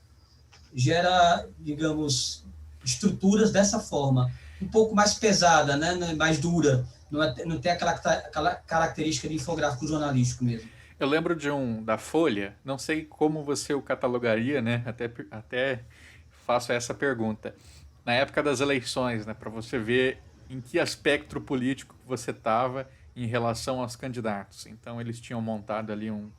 digamos, estruturas dessa forma, um pouco mais pesada, né, mais dura, não tem aquela característica de infográfico jornalístico mesmo. Eu lembro da Folha, não sei como você o catalogaria, né? Até faço essa pergunta. Na época das eleições, né, para você ver em que aspecto político você estava em relação aos candidatos. Então eles tinham montado ali um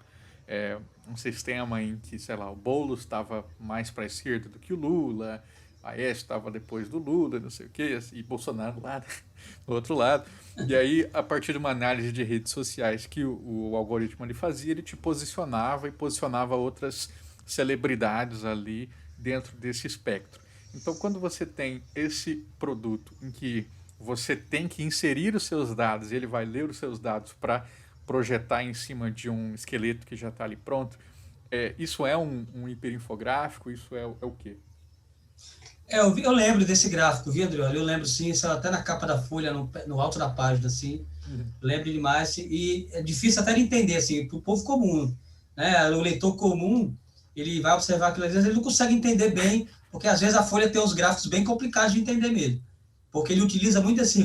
sistema em que, sei lá, o Boulos estava mais para a esquerda do que o Lula, Aécio estava depois do Lula, não sei o quê, e Bolsonaro lá do outro lado. E aí, a partir de uma análise de redes sociais que o algoritmo ali fazia, ele te posicionava e posicionava outras celebridades ali dentro desse espectro. Então, quando você tem esse produto em que você tem que inserir os seus dados e ele vai ler os seus dados para projetar em cima de um esqueleto que já está ali pronto, isso é um hiperinfográfico? Isso é o quê? Eu lembro desse gráfico, viu, Adriano? Eu lembro, sim, isso até na capa da Folha, no alto da página, assim, lembro demais, e é difícil até de entender, assim, para o povo comum, né? O leitor comum, ele vai observar aquilo, às vezes ele não consegue entender bem, porque às vezes a Folha tem uns gráficos bem complicados de entender mesmo, porque ele utiliza muito esses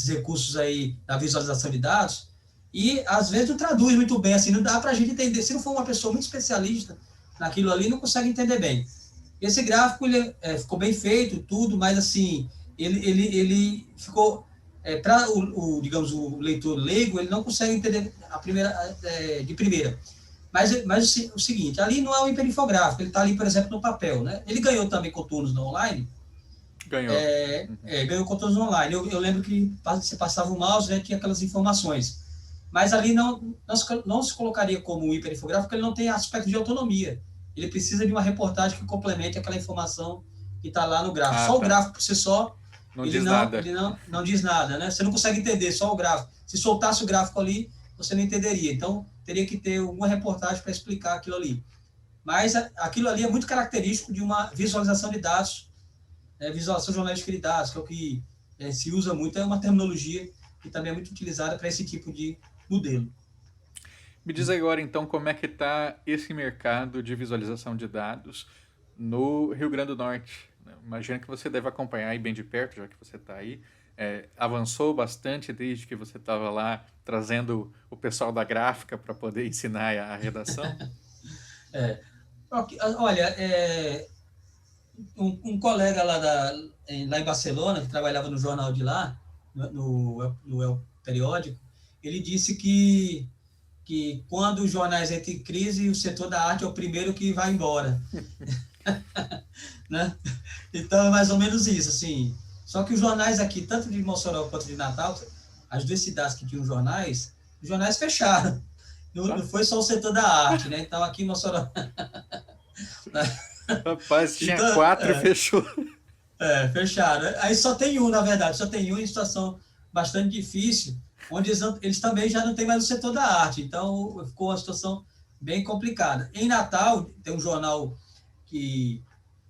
recursos aí da visualização de dados, e às vezes não traduz muito bem, assim, não dá para a gente entender, se não for uma pessoa muito especialista naquilo ali, não consegue entender bem. Esse gráfico ele, ficou bem feito, tudo, mas assim, ele ficou para digamos, o leitor leigo, ele não consegue entender de primeira. Mas o seguinte, ali não é um hiperinfográfico, ele está ali, por exemplo, no papel, né? Ele ganhou também contornos no online. Ganhou. Ganhou contornos no online. Eu lembro que você passava o mouse, né, tinha aquelas informações. Mas ali não se colocaria como um hiperinfográfico, porque ele não tem aspecto de autonomia. Ele precisa de uma reportagem que complemente aquela informação que está lá no gráfico. Só o gráfico por si só, não diz nada. Ele não diz nada, né? Você não consegue entender só o gráfico. Se soltasse o gráfico ali, você não entenderia. Então, teria que ter alguma reportagem para explicar aquilo ali. Mas aquilo ali é muito característico de uma visualização de dados, visualização jornalística de dados, que é o que se usa muito, é uma terminologia que também é muito utilizada para esse tipo de modelo. Me diz agora, então, como é que está esse mercado de visualização de dados no Rio Grande do Norte? Imagino que você deve acompanhar aí bem de perto, já que você está aí. Avançou bastante desde que você estava lá trazendo o pessoal da gráfica para poder ensinar a redação? Olha, um colega lá em Barcelona, que trabalhava no jornal de lá, no El Periódico, ele disse que quando os jornais entram em crise, o setor da arte é o primeiro que vai embora. Né? Então, é mais ou menos isso, assim. Só que os jornais aqui, tanto de Mossoró quanto de Natal, as duas cidades que tinham jornais, os jornais fecharam. Não foi só o setor da arte, né? Então, aqui em Mossoró... Rapaz, tinha então, 4 e fechou. Fecharam. Aí só tem um, na verdade, só tem um em situação bastante difícil, onde eles também já não têm mais o setor da arte. Então, ficou uma situação bem complicada. Em Natal, tem um jornal que,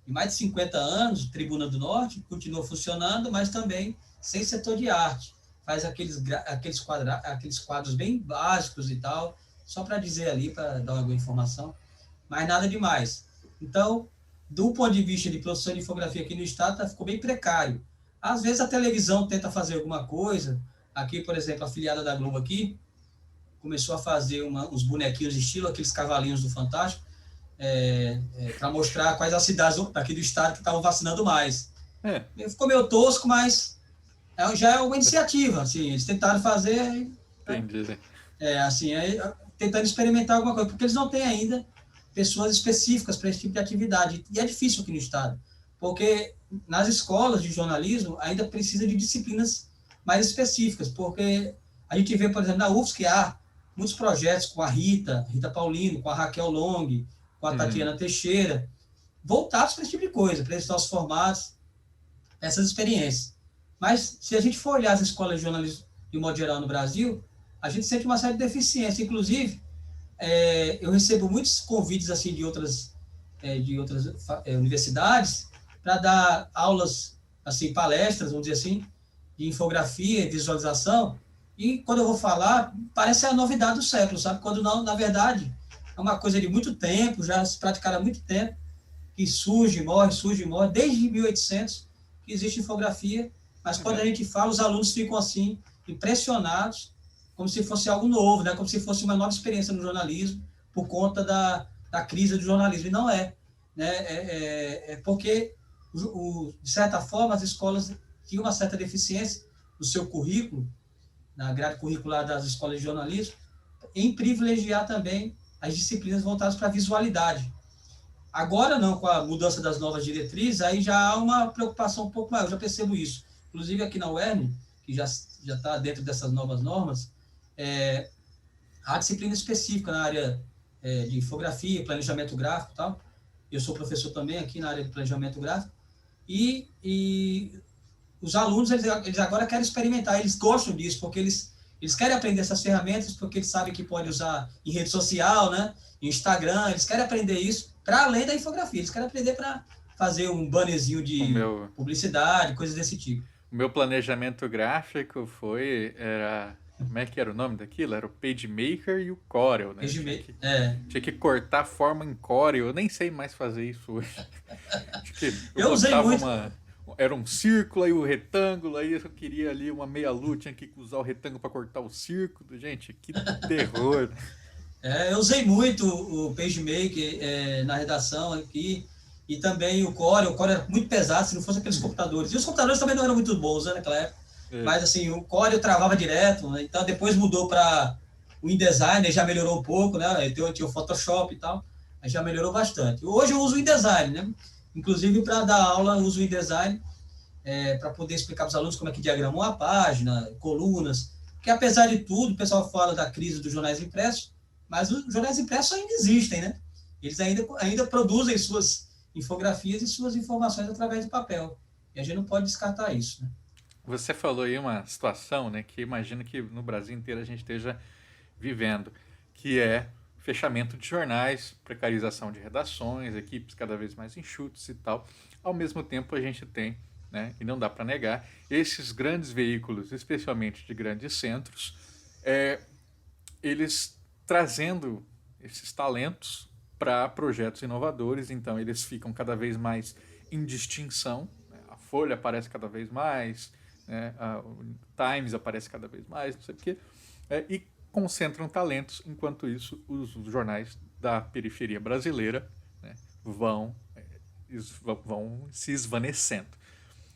de mais de 50 anos, Tribuna do Norte, continua funcionando, mas também sem setor de arte. Faz aqueles quadros bem básicos e tal, só para dizer ali, para dar alguma informação, mas nada demais. Então, do ponto de vista de produção de infografia aqui no estado, ficou bem precário. Às vezes a televisão tenta fazer alguma coisa. Aqui, por exemplo, a afiliada da Globo aqui começou a fazer uns bonequinhos de estilo, aqueles cavalinhos do Fantástico, para mostrar quais as cidades daqui do estado que estavam vacinando mais. Ficou meio tosco, mas já é uma iniciativa. Assim, eles tentaram fazer... Entendi. Tentando experimentar alguma coisa, porque eles não têm ainda pessoas específicas para esse tipo de atividade. E é difícil aqui no estado, porque nas escolas de jornalismo ainda precisa de disciplinas mais específicas, porque a gente vê, por exemplo, na UFSC há muitos projetos com a Rita Paulino, com a Raquel Long, com a Tatiana Teixeira, voltados para esse tipo de coisa, para esses nossos formatos, essas experiências. Mas, se a gente for olhar as escolas de jornalismo, de modo geral, no Brasil, a gente sente uma série de deficiências. Inclusive, eu recebo muitos convites assim, de outras universidades para dar aulas, assim, palestras, vamos dizer assim, de infografia e visualização, e quando eu vou falar, parece a novidade do século, sabe? Quando não, na verdade, é uma coisa de muito tempo, já se praticaram há muito tempo, que surge e morre, desde 1800 que existe infografia, mas quando a gente fala, os alunos ficam assim, impressionados, como se fosse algo novo, né? Como se fosse uma nova experiência no jornalismo, por conta da crise do jornalismo, e não é. Né? Porque, de certa forma, as escolas tinham uma certa deficiência no seu currículo, na grade curricular das escolas de jornalismo, em privilegiar também as disciplinas voltadas para a visualidade. Agora não, com a mudança das novas diretrizes, aí já há uma preocupação um pouco maior, eu já percebo isso. Inclusive aqui na UERN, que já está dentro dessas novas normas, há disciplina específica na área de infografia, planejamento gráfico e tal. Eu sou professor também aqui na área de planejamento gráfico. E os alunos, eles agora querem experimentar, eles gostam disso, porque eles querem aprender essas ferramentas, porque eles sabem que pode usar em rede social, né? Em Instagram, eles querem aprender isso para além da infografia, eles querem aprender para fazer um bannerzinho de publicidade, coisas desse tipo. O meu planejamento gráfico era... Como é que era o nome daquilo? Era o PageMaker e o Corel, né? Tinha que cortar forma em Corel. Eu nem sei mais fazer isso hoje. Eu usei muito. Era um círculo, aí o retângulo, aí eu queria ali uma meia-lua, tinha que usar o retângulo para cortar o círculo. Gente, que terror. Eu usei muito o PageMaker na redação aqui, e também o Corel. O Corel era muito pesado, se não fosse aqueles computadores. E os computadores também não eram muito bons, né, naquela época. Mas, assim, o Corel travava direto, né? Então depois mudou para o InDesign, já melhorou um pouco, né? Tinha o Photoshop e tal, aí já melhorou bastante. Hoje eu uso o InDesign, né? Inclusive, para dar aula, eu uso o InDesign para poder explicar para os alunos como é que diagrama uma página, colunas, porque apesar de tudo, o pessoal fala da crise dos jornais impressos, mas os jornais impressos ainda existem, né? Eles ainda produzem suas infografias e suas informações através do papel, e a gente não pode descartar isso, né? Você falou aí uma situação, né, que imagino que no Brasil inteiro a gente esteja vivendo, que é fechamento de jornais, precarização de redações, equipes cada vez mais enxutas e tal. Ao mesmo tempo a gente tem, né, e não dá para negar, esses grandes veículos, especialmente de grandes centros, eles trazendo esses talentos para projetos inovadores, então eles ficam cada vez mais em distinção, né? A Folha aparece cada vez mais, né? O Times aparece cada vez mais, não sei o quê, e concentram talentos, enquanto isso os jornais da periferia brasileira, né, vão se esvanecendo.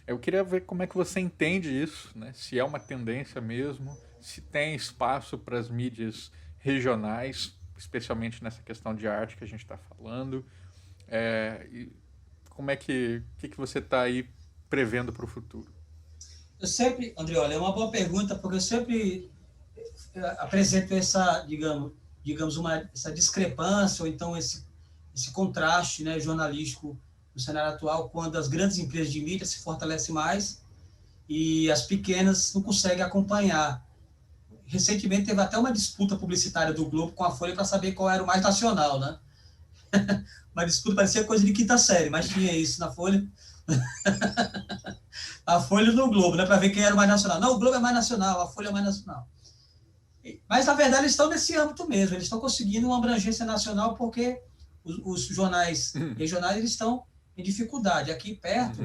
Eu queria ver como é que você entende isso, né? Se é uma tendência mesmo, se tem espaço para as mídias regionais, especialmente nessa questão de arte que a gente está falando, e como é que você está aí prevendo para o futuro? Eu sempre, André, olha, é uma boa pergunta, porque eu sempre apresento essa, digamos essa discrepância, ou então esse contraste, né, jornalístico no cenário atual, quando as grandes empresas de mídia se fortalecem mais e as pequenas não conseguem acompanhar. Recentemente teve até uma disputa publicitária do Globo com a Folha para saber qual era o mais nacional, né? Uma disputa, parecia coisa de quinta série, mas tinha isso na Folha. A Folha no Globo, né? Para ver quem era o mais nacional. Não, o Globo é mais nacional, a Folha é mais nacional. Mas, na verdade, eles estão nesse âmbito mesmo. Eles estão conseguindo uma abrangência nacional porque os jornais regionais eles estão em dificuldade. Aqui perto,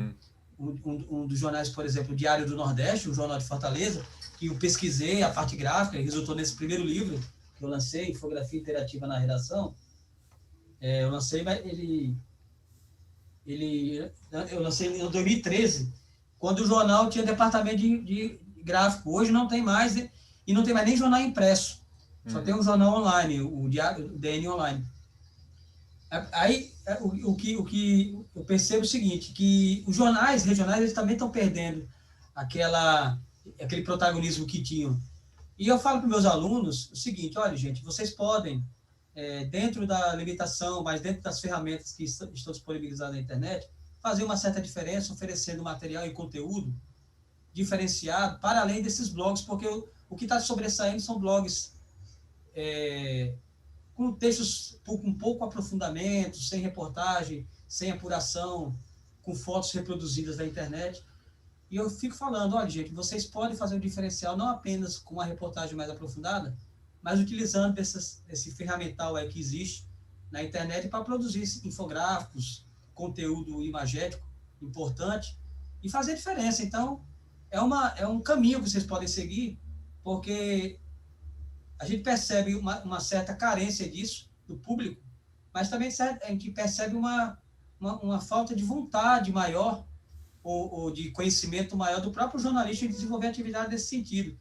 um dos jornais, por exemplo, o Diário do Nordeste, um jornal de Fortaleza, que eu pesquisei a parte gráfica e resultou nesse primeiro livro que eu lancei, Infografia Interativa na Redação. Eu lancei eu lancei em 2013, quando o jornal tinha departamento de gráfico. Hoje não tem mais, e não tem mais nem jornal impresso. Só tem um jornal online, o DN Online. Aí, o que eu percebo é o seguinte, que os jornais regionais eles também estão perdendo aquele protagonismo que tinham. E eu falo para meus alunos o seguinte: olha, gente, vocês podem, dentro da limitação, mas dentro das ferramentas que estão disponibilizadas na internet, fazer uma certa diferença, oferecendo material e conteúdo diferenciado, para além desses blogs, porque o que está sobressaindo são blogs com textos com pouco aprofundamento, sem reportagem, sem apuração, com fotos reproduzidas da internet. E eu fico falando, olha, gente, vocês podem fazer um diferencial não apenas com uma reportagem mais aprofundada, mas utilizando esse ferramental aí que existe na internet para produzir infográficos, conteúdo imagético importante e fazer diferença. Então, é um caminho que vocês podem seguir, porque a gente percebe uma certa carência disso do público, mas também a gente percebe uma falta de vontade maior ou de conhecimento maior do próprio jornalista em desenvolver atividade nesse sentido.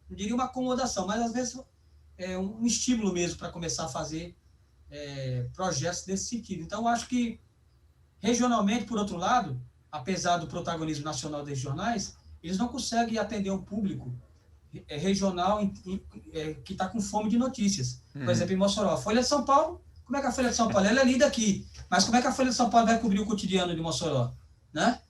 Não diria uma acomodação, mas às vezes é um estímulo mesmo para começar a fazer projetos nesse sentido. Então, eu acho que, regionalmente, por outro lado, apesar do protagonismo nacional desses jornais, eles não conseguem atender um público regional que está com fome de notícias. Por exemplo, em Mossoró, a Folha de São Paulo, como é que a Folha de São Paulo? Ela é lida aqui, mas como é que a Folha de São Paulo vai cobrir o cotidiano de Mossoró? Né?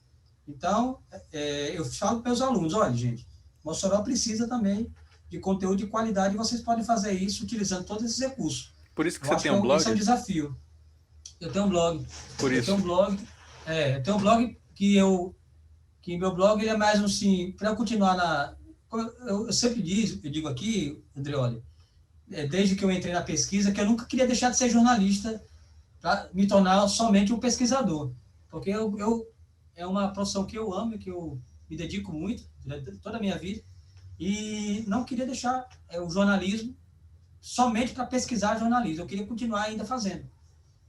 Então, eu falo para meus alunos, olha, gente, Mossoró precisa também de conteúdo de qualidade e vocês podem fazer isso utilizando todos esses recursos. Por isso que você tem um blog? Esse é um desafio. Eu tenho um blog. Por isso. Eu tenho um blog que meu blog ele é mais assim, para eu continuar eu sempre digo aqui, Andreoli, desde que eu entrei na pesquisa, que eu nunca queria deixar de ser jornalista para me tornar somente um pesquisador. Porque é uma profissão que eu amo, que eu me dedico muito, toda a minha vida, e não queria deixar o jornalismo somente para pesquisar jornalismo, eu queria continuar ainda fazendo.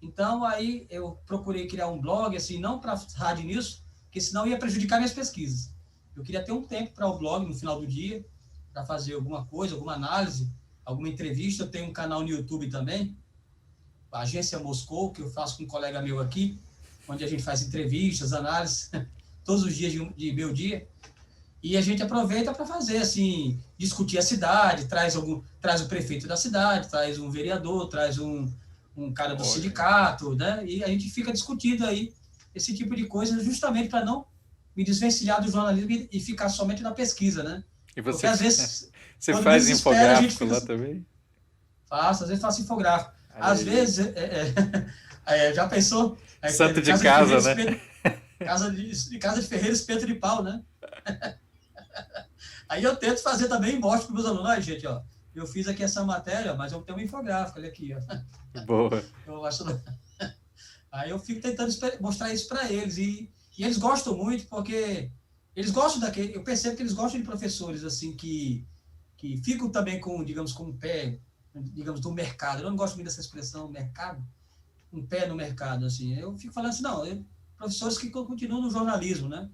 Então, aí eu procurei criar um blog, assim, não para Hard News, porque senão ia prejudicar minhas pesquisas. Eu queria ter um tempo para o blog no final do dia, para fazer alguma coisa, alguma análise, alguma entrevista. Eu tenho um canal no YouTube também, a Agência Moscou, que eu faço com um colega meu aqui, onde a gente faz entrevistas, análises, todos os dias de meu dia. E a gente aproveita para fazer, assim, discutir a cidade, traz o prefeito da cidade, traz um vereador, traz um cara do sindicato, né? E a gente fica discutindo aí esse tipo de coisa, justamente para não me desvencilhar do jornalismo e ficar somente na pesquisa, né? E você, porque às vezes... Você faz infográfico lá também? Faço, às vezes faço infográfico. Às vezes, já pensou? Santo de casa, né? Casa de ferreiro, espeto de pau, né? Aí eu tento fazer também e mostro para os meus alunos, olha, gente, ó, eu fiz aqui essa matéria, mas eu tenho um infográfico, olha aqui, ó. Boa. Aí eu fico tentando mostrar isso para eles, e eles gostam muito, porque eles gostam daquele, eu percebo que eles gostam de professores, assim, que ficam também com, digamos, com um pé, digamos, do mercado. Eu não gosto muito dessa expressão, mercado, um pé no mercado, assim. Eu fico falando assim, não, professores que continuam no jornalismo, né?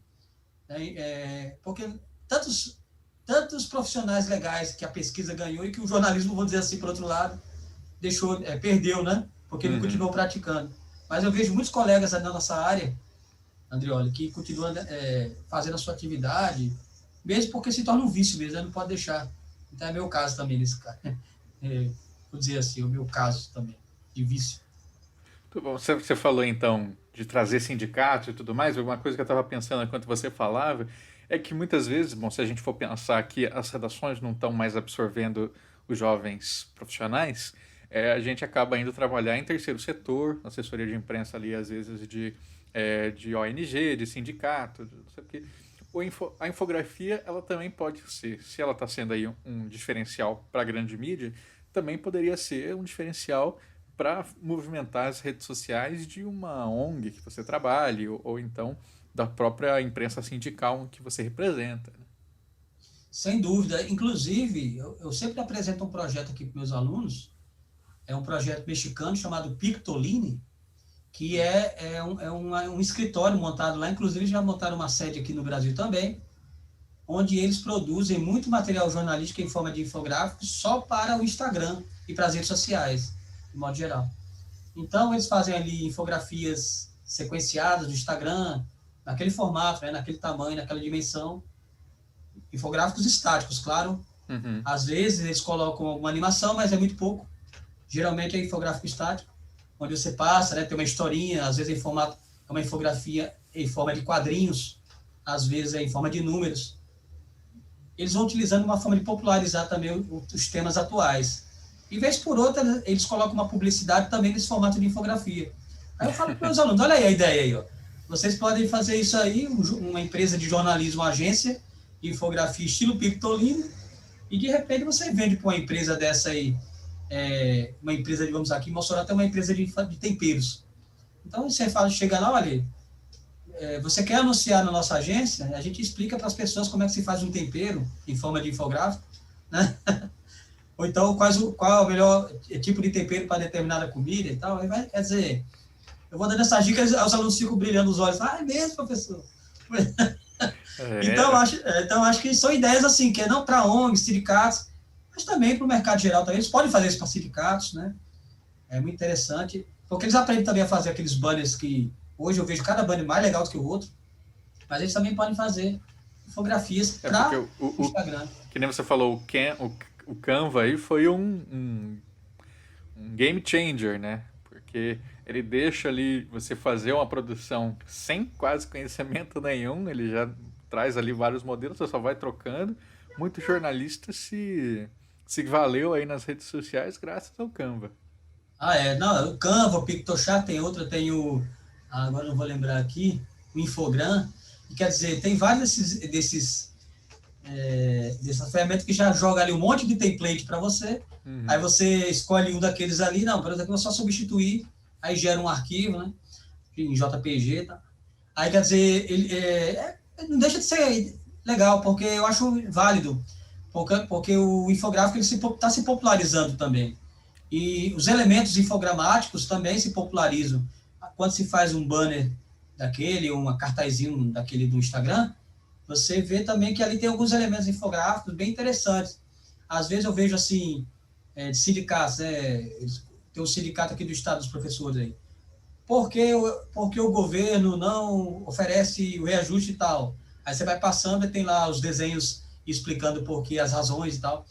Porque tantos profissionais legais que a pesquisa ganhou e que o jornalismo, vou dizer assim, por outro lado, perdeu, né? Porque não continuou praticando. Mas eu vejo muitos colegas na nossa área, Andreoli, que continuam fazendo a sua atividade, mesmo porque se torna um vício mesmo, né? Não pode deixar. Então é meu caso também nesse caso. Vou dizer assim, o meu caso também, de vício. Muito bom. Você falou, então, de trazer sindicatos e tudo mais. Uma coisa que eu estava pensando enquanto você falava é que muitas vezes, bom, se a gente for pensar que as redações não estão mais absorvendo os jovens profissionais, a gente acaba indo trabalhar em terceiro setor, assessoria de imprensa ali, às vezes, de ONG, de sindicato, não sei o quê. A infografia, ela também pode ser, se ela está sendo aí um diferencial para a grande mídia, também poderia ser um diferencial para movimentar as redes sociais de uma ONG que você trabalhe, ou então da própria imprensa sindical que você representa. Né? Sem dúvida. Inclusive, eu sempre apresento um projeto aqui para meus alunos, é um projeto mexicano chamado Pictoline, que é um escritório montado lá, inclusive já montaram uma sede aqui no Brasil também, onde eles produzem muito material jornalístico em forma de infográfico só para o Instagram e para as redes sociais, de modo geral. Então, eles fazem ali infografias sequenciadas do Instagram, naquele formato, naquele tamanho, naquela dimensão, infográficos estáticos, claro. Uhum. Às vezes eles colocam alguma animação, mas é muito pouco. Geralmente é infográfico estático, onde você passa, né, tem uma historinha, às vezes é uma infografia em forma de quadrinhos, às vezes é em forma de números. Eles vão utilizando uma forma de popularizar também os temas atuais. E vez por outra, eles colocam uma publicidade também nesse formato de infografia. Aí eu falo para os meus alunos, olha aí a ideia aí, ó. Vocês podem fazer isso aí, uma empresa de jornalismo, uma agência de infografia estilo Pictolino, e de repente você vende para uma empresa dessa aí, uma empresa, digamos aqui, Mossoró tem uma empresa de temperos. Então você fala, chega lá, olha, você quer anunciar na nossa agência, a gente explica para as pessoas como é que se faz um tempero em forma de infográfico, né? Ou então qual é o melhor tipo de tempero para determinada comida e tal. Aí quer dizer, eu vou dando essas dicas, os alunos ficam brilhando os olhos. Ah, é mesmo, professor? É, Então, acho que são ideias assim, que é não para ONGs, sindicatos, mas também para o mercado geral também. Eles podem fazer isso para sindicatos, né? É muito interessante, porque eles aprendem também a fazer aqueles banners que hoje eu vejo cada banner mais legal do que o outro, mas eles também podem fazer infografias porque para o Instagram. que nem você falou, o Canva aí foi um game changer, né? Porque ele deixa ali você fazer uma produção sem quase conhecimento nenhum, ele já traz ali vários modelos, você só vai trocando. Muito jornalista se valeu aí nas redes sociais graças ao Canva. Não, o Canva, o PictoChat, tem outra, tem agora não vou lembrar aqui, o Infogram, e quer dizer, tem vários dessas ferramentas que já joga ali um monte de template para você, aí você escolhe um daqueles ali, não, por exemplo, é só substituir, aí gera um arquivo, né, em JPG, tá? Aí quer dizer, não deixa de ser legal, porque eu acho válido, porque o infográfico está se popularizando também. E os elementos infogramáticos também se popularizam. Quando se faz um banner daquele, ou uma cartazinho daquele do Instagram, você vê também que ali tem alguns elementos infográficos bem interessantes. Às vezes eu vejo assim, de sindicatos, né? Tem um sindicato aqui do Estado dos professores aí. Porque o governo não oferece o reajuste e tal? Aí você vai passando e tem lá os desenhos explicando por que, as razões e tal.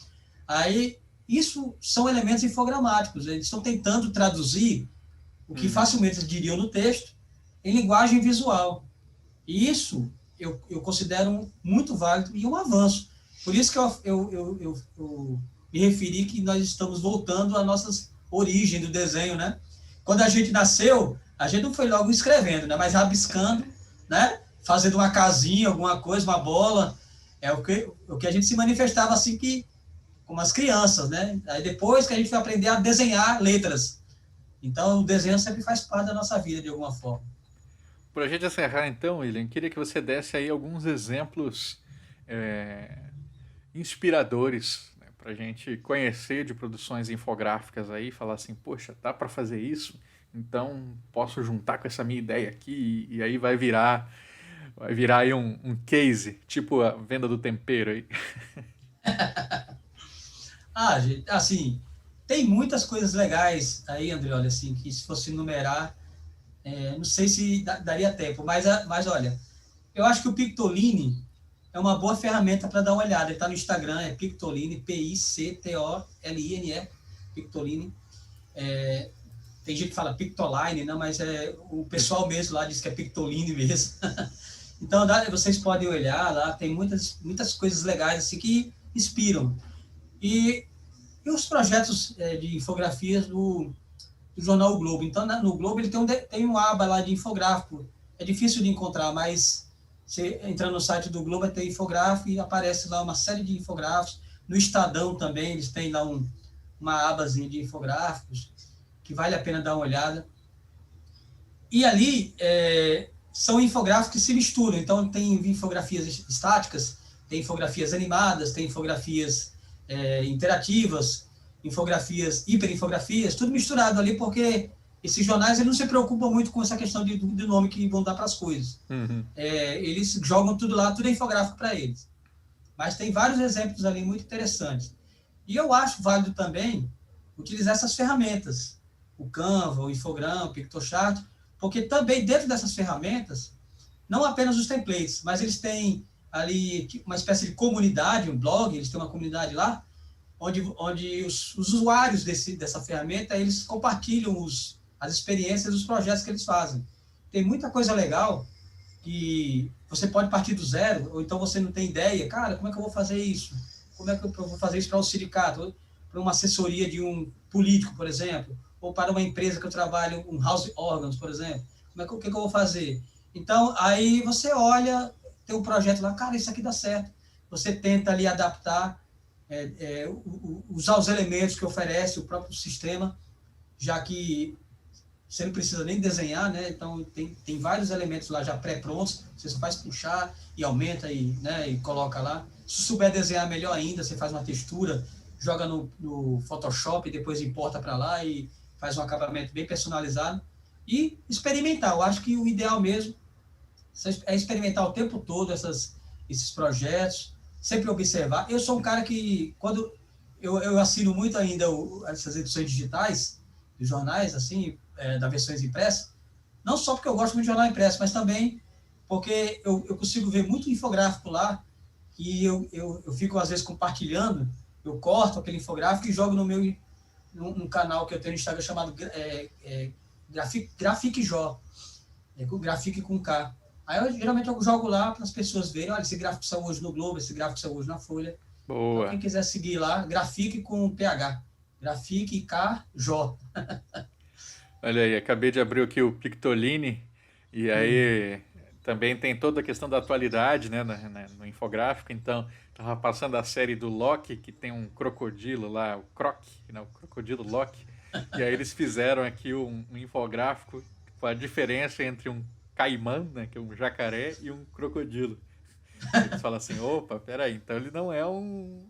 Aí, isso são elementos infogramáticos. Eles estão tentando traduzir o que facilmente eles diriam no texto em linguagem visual. E isso eu considero muito válido e um avanço. Por isso que eu me referi que nós estamos voltando às nossas origens do desenho, né? Quando a gente nasceu, a gente não foi logo escrevendo, né? Mas rabiscando, né? Fazendo uma casinha, alguma coisa, uma bola. É o que a gente se manifestava assim que como as crianças, né? Aí depois que a gente foi aprender a desenhar letras. Então, o desenho sempre faz parte da nossa vida, de alguma forma. Para a gente encerrar então, William, queria que você desse aí alguns exemplos é, inspiradores, né, para a gente conhecer de produções infográficas aí, falar assim, poxa, dá para fazer isso, então posso juntar com essa minha ideia aqui e aí vai virar aí um case, tipo a venda do tempero aí. Gente, assim, tem muitas coisas legais aí, André, olha, assim, que se fosse numerar, não sei se daria tempo, mas olha, eu acho que o Pictoline é uma boa ferramenta para dar uma olhada. Ele está no Instagram, é Pictoline, Pictoline, Pictoline. Tem gente que fala Pictoline, né, mas o pessoal mesmo lá diz que é Pictoline mesmo. Então, vocês podem olhar lá, tem muitas coisas legais assim que inspiram. E os projetos de infografias do jornal O Globo. Então, no Globo ele tem uma aba lá de infográfico. É difícil de encontrar, mas você entra no site do Globo, tem infográfico e aparece lá uma série de infográficos. No Estadão também, eles têm lá uma abazinha de infográficos, que vale a pena dar uma olhada. E ali são infográficos que se misturam. Então, tem infografias estáticas, tem infografias animadas, tem infografias interativas, infografias, hiperinfografias, tudo misturado ali, porque esses jornais eles não se preocupam muito com essa questão de nome que vão dar para as coisas. Eles jogam tudo lá, tudo é infográfico para eles. Mas tem vários exemplos ali muito interessantes. E eu acho válido também utilizar essas ferramentas, o Canva, o Infogram, o PictoChat, porque também dentro dessas ferramentas, não apenas os templates, mas eles têm ali uma espécie de comunidade, um blog, eles têm uma comunidade lá, onde os usuários dessa ferramenta, eles compartilham as experiências, os projetos que eles fazem. Tem muita coisa legal que você pode partir do zero, ou então você não tem ideia, cara, como é que eu vou fazer isso? Como é que eu vou fazer isso para um sindicato, para uma assessoria de um político, por exemplo, ou para uma empresa que eu trabalho, um house organs, por exemplo, o que eu vou fazer? Então, aí você olha, tem um projeto lá, cara, isso aqui dá certo. Você tenta ali adaptar, usar os elementos que oferece o próprio sistema, já que você não precisa nem desenhar, né? Então, tem vários elementos lá já pré-prontos, você só faz puxar e aumenta e coloca lá. Se souber desenhar, melhor ainda, você faz uma textura, joga no Photoshop, depois importa para lá e faz um acabamento bem personalizado. E experimentar, eu acho que o ideal mesmo é experimentar o tempo todo esses projetos, sempre observar. Eu sou um cara que, quando eu assino muito ainda essas edições digitais, de jornais, assim, das versões impressas, não só porque eu gosto muito de jornal impresso, mas também porque eu consigo ver muito infográfico lá, e eu fico, às vezes, compartilhando, eu corto aquele infográfico e jogo num canal que eu tenho no Instagram chamado Grafikjo, Grafique com K. Aí, geralmente, eu jogo lá para as pessoas verem, olha, esse gráfico saiu hoje no Globo, esse gráfico saiu hoje na Folha. Boa. Então, quem quiser seguir lá, Grafique com PH. Grafique KJ. Olha aí, acabei de abrir aqui o Pictoline, e aí também tem toda a questão da atualidade, né, no infográfico. Então, estava passando a série do Loki, que tem um crocodilo lá, o Croc, né, o crocodilo Loki, e aí eles fizeram aqui um infográfico com a diferença entre um caimã, né, que é um jacaré, e um crocodilo. Eles falam assim, opa, peraí, então ele não é um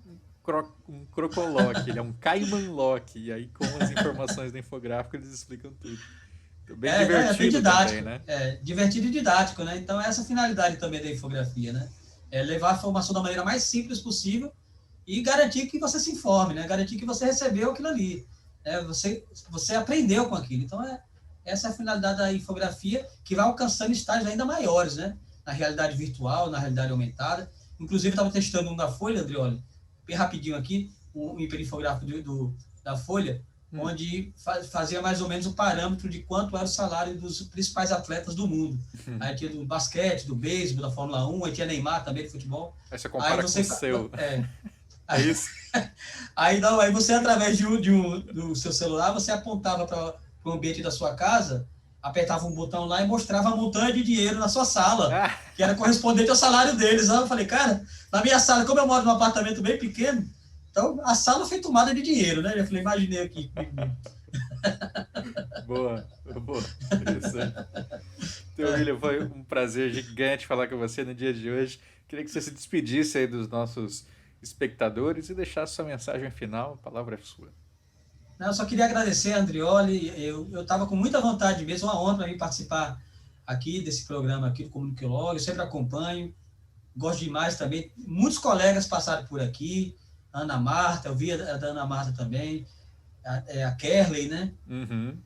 crocolock, ele é um Cayman Lock. E aí, com as informações do infográfico, eles explicam tudo. Então, bem divertido bem didático, também, né? Divertido e didático, né? Então, essa é a finalidade também da infografia, né? É levar a informação da maneira mais simples possível e garantir que você se informe, né? Garantir que você recebeu aquilo ali. Você aprendeu com aquilo. Então, essa é a finalidade da infografia, que vai alcançando estágios ainda maiores, né? Na realidade virtual, na realidade aumentada. Inclusive, eu estava testando um da Folha, Andrioli, bem rapidinho aqui, um hiperinfográfico da Folha, onde fazia mais ou menos o parâmetro de quanto era o salário dos principais atletas do mundo. Aí tinha do basquete, do beisebol, da Fórmula 1, aí tinha Neymar também, do futebol. Aí você compara com o seu. É isso? Aí você, através do seu celular, você apontava para o ambiente da sua casa, apertava um botão lá e mostrava a montanha de dinheiro na sua sala, que era correspondente ao salário deles. Aí eu falei, cara, na minha sala, como eu moro num apartamento bem pequeno, então a sala foi tomada de dinheiro, né? Eu falei, imaginei aqui. Boa. Isso. Então, William, foi um prazer gigante falar com você no dia de hoje. Queria que você se despedisse aí dos nossos espectadores e deixasse sua mensagem final. A palavra é sua. Eu só queria agradecer a Andrioli. Eu estava com muita vontade mesmo, uma honra para mim participar aqui desse programa aqui do Comunicólogo. Eu sempre acompanho, gosto demais também. Muitos colegas passaram por aqui, a Ana Marta, eu vi a da Ana Marta também, a Kerley, né? Uhum.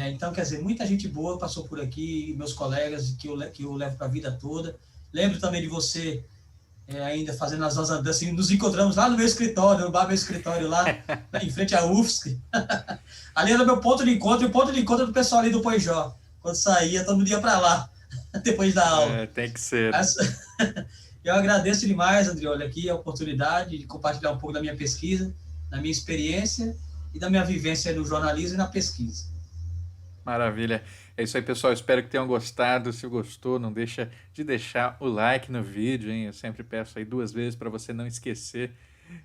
Então, quer dizer, muita gente boa passou por aqui, meus colegas que eu levo para a vida toda. Lembro também de você, ainda fazendo as nossas andanças, assim, nos encontramos lá no meu escritório, no bar meu escritório lá, em frente à UFSC. Ali era o meu ponto de encontro, e o ponto de encontro do pessoal ali do Poijó. Quando saía, todo mundo ia para lá, depois da aula. Tem que ser. Eu agradeço demais, Andrioli, aqui a oportunidade de compartilhar um pouco da minha pesquisa, da minha experiência e da minha vivência no jornalismo e na pesquisa. Maravilha. É isso aí, pessoal. Espero que tenham gostado. Se gostou, não deixa de deixar o like no vídeo, hein? Eu sempre peço aí 2 vezes para você não esquecer.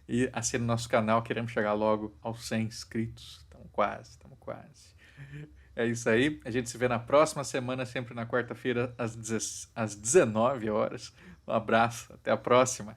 E assine o nosso canal. Queremos chegar logo aos 100 inscritos. Estamos quase. É isso aí. A gente se vê na próxima semana, sempre na quarta-feira, às 19 horas. Um abraço. Até a próxima.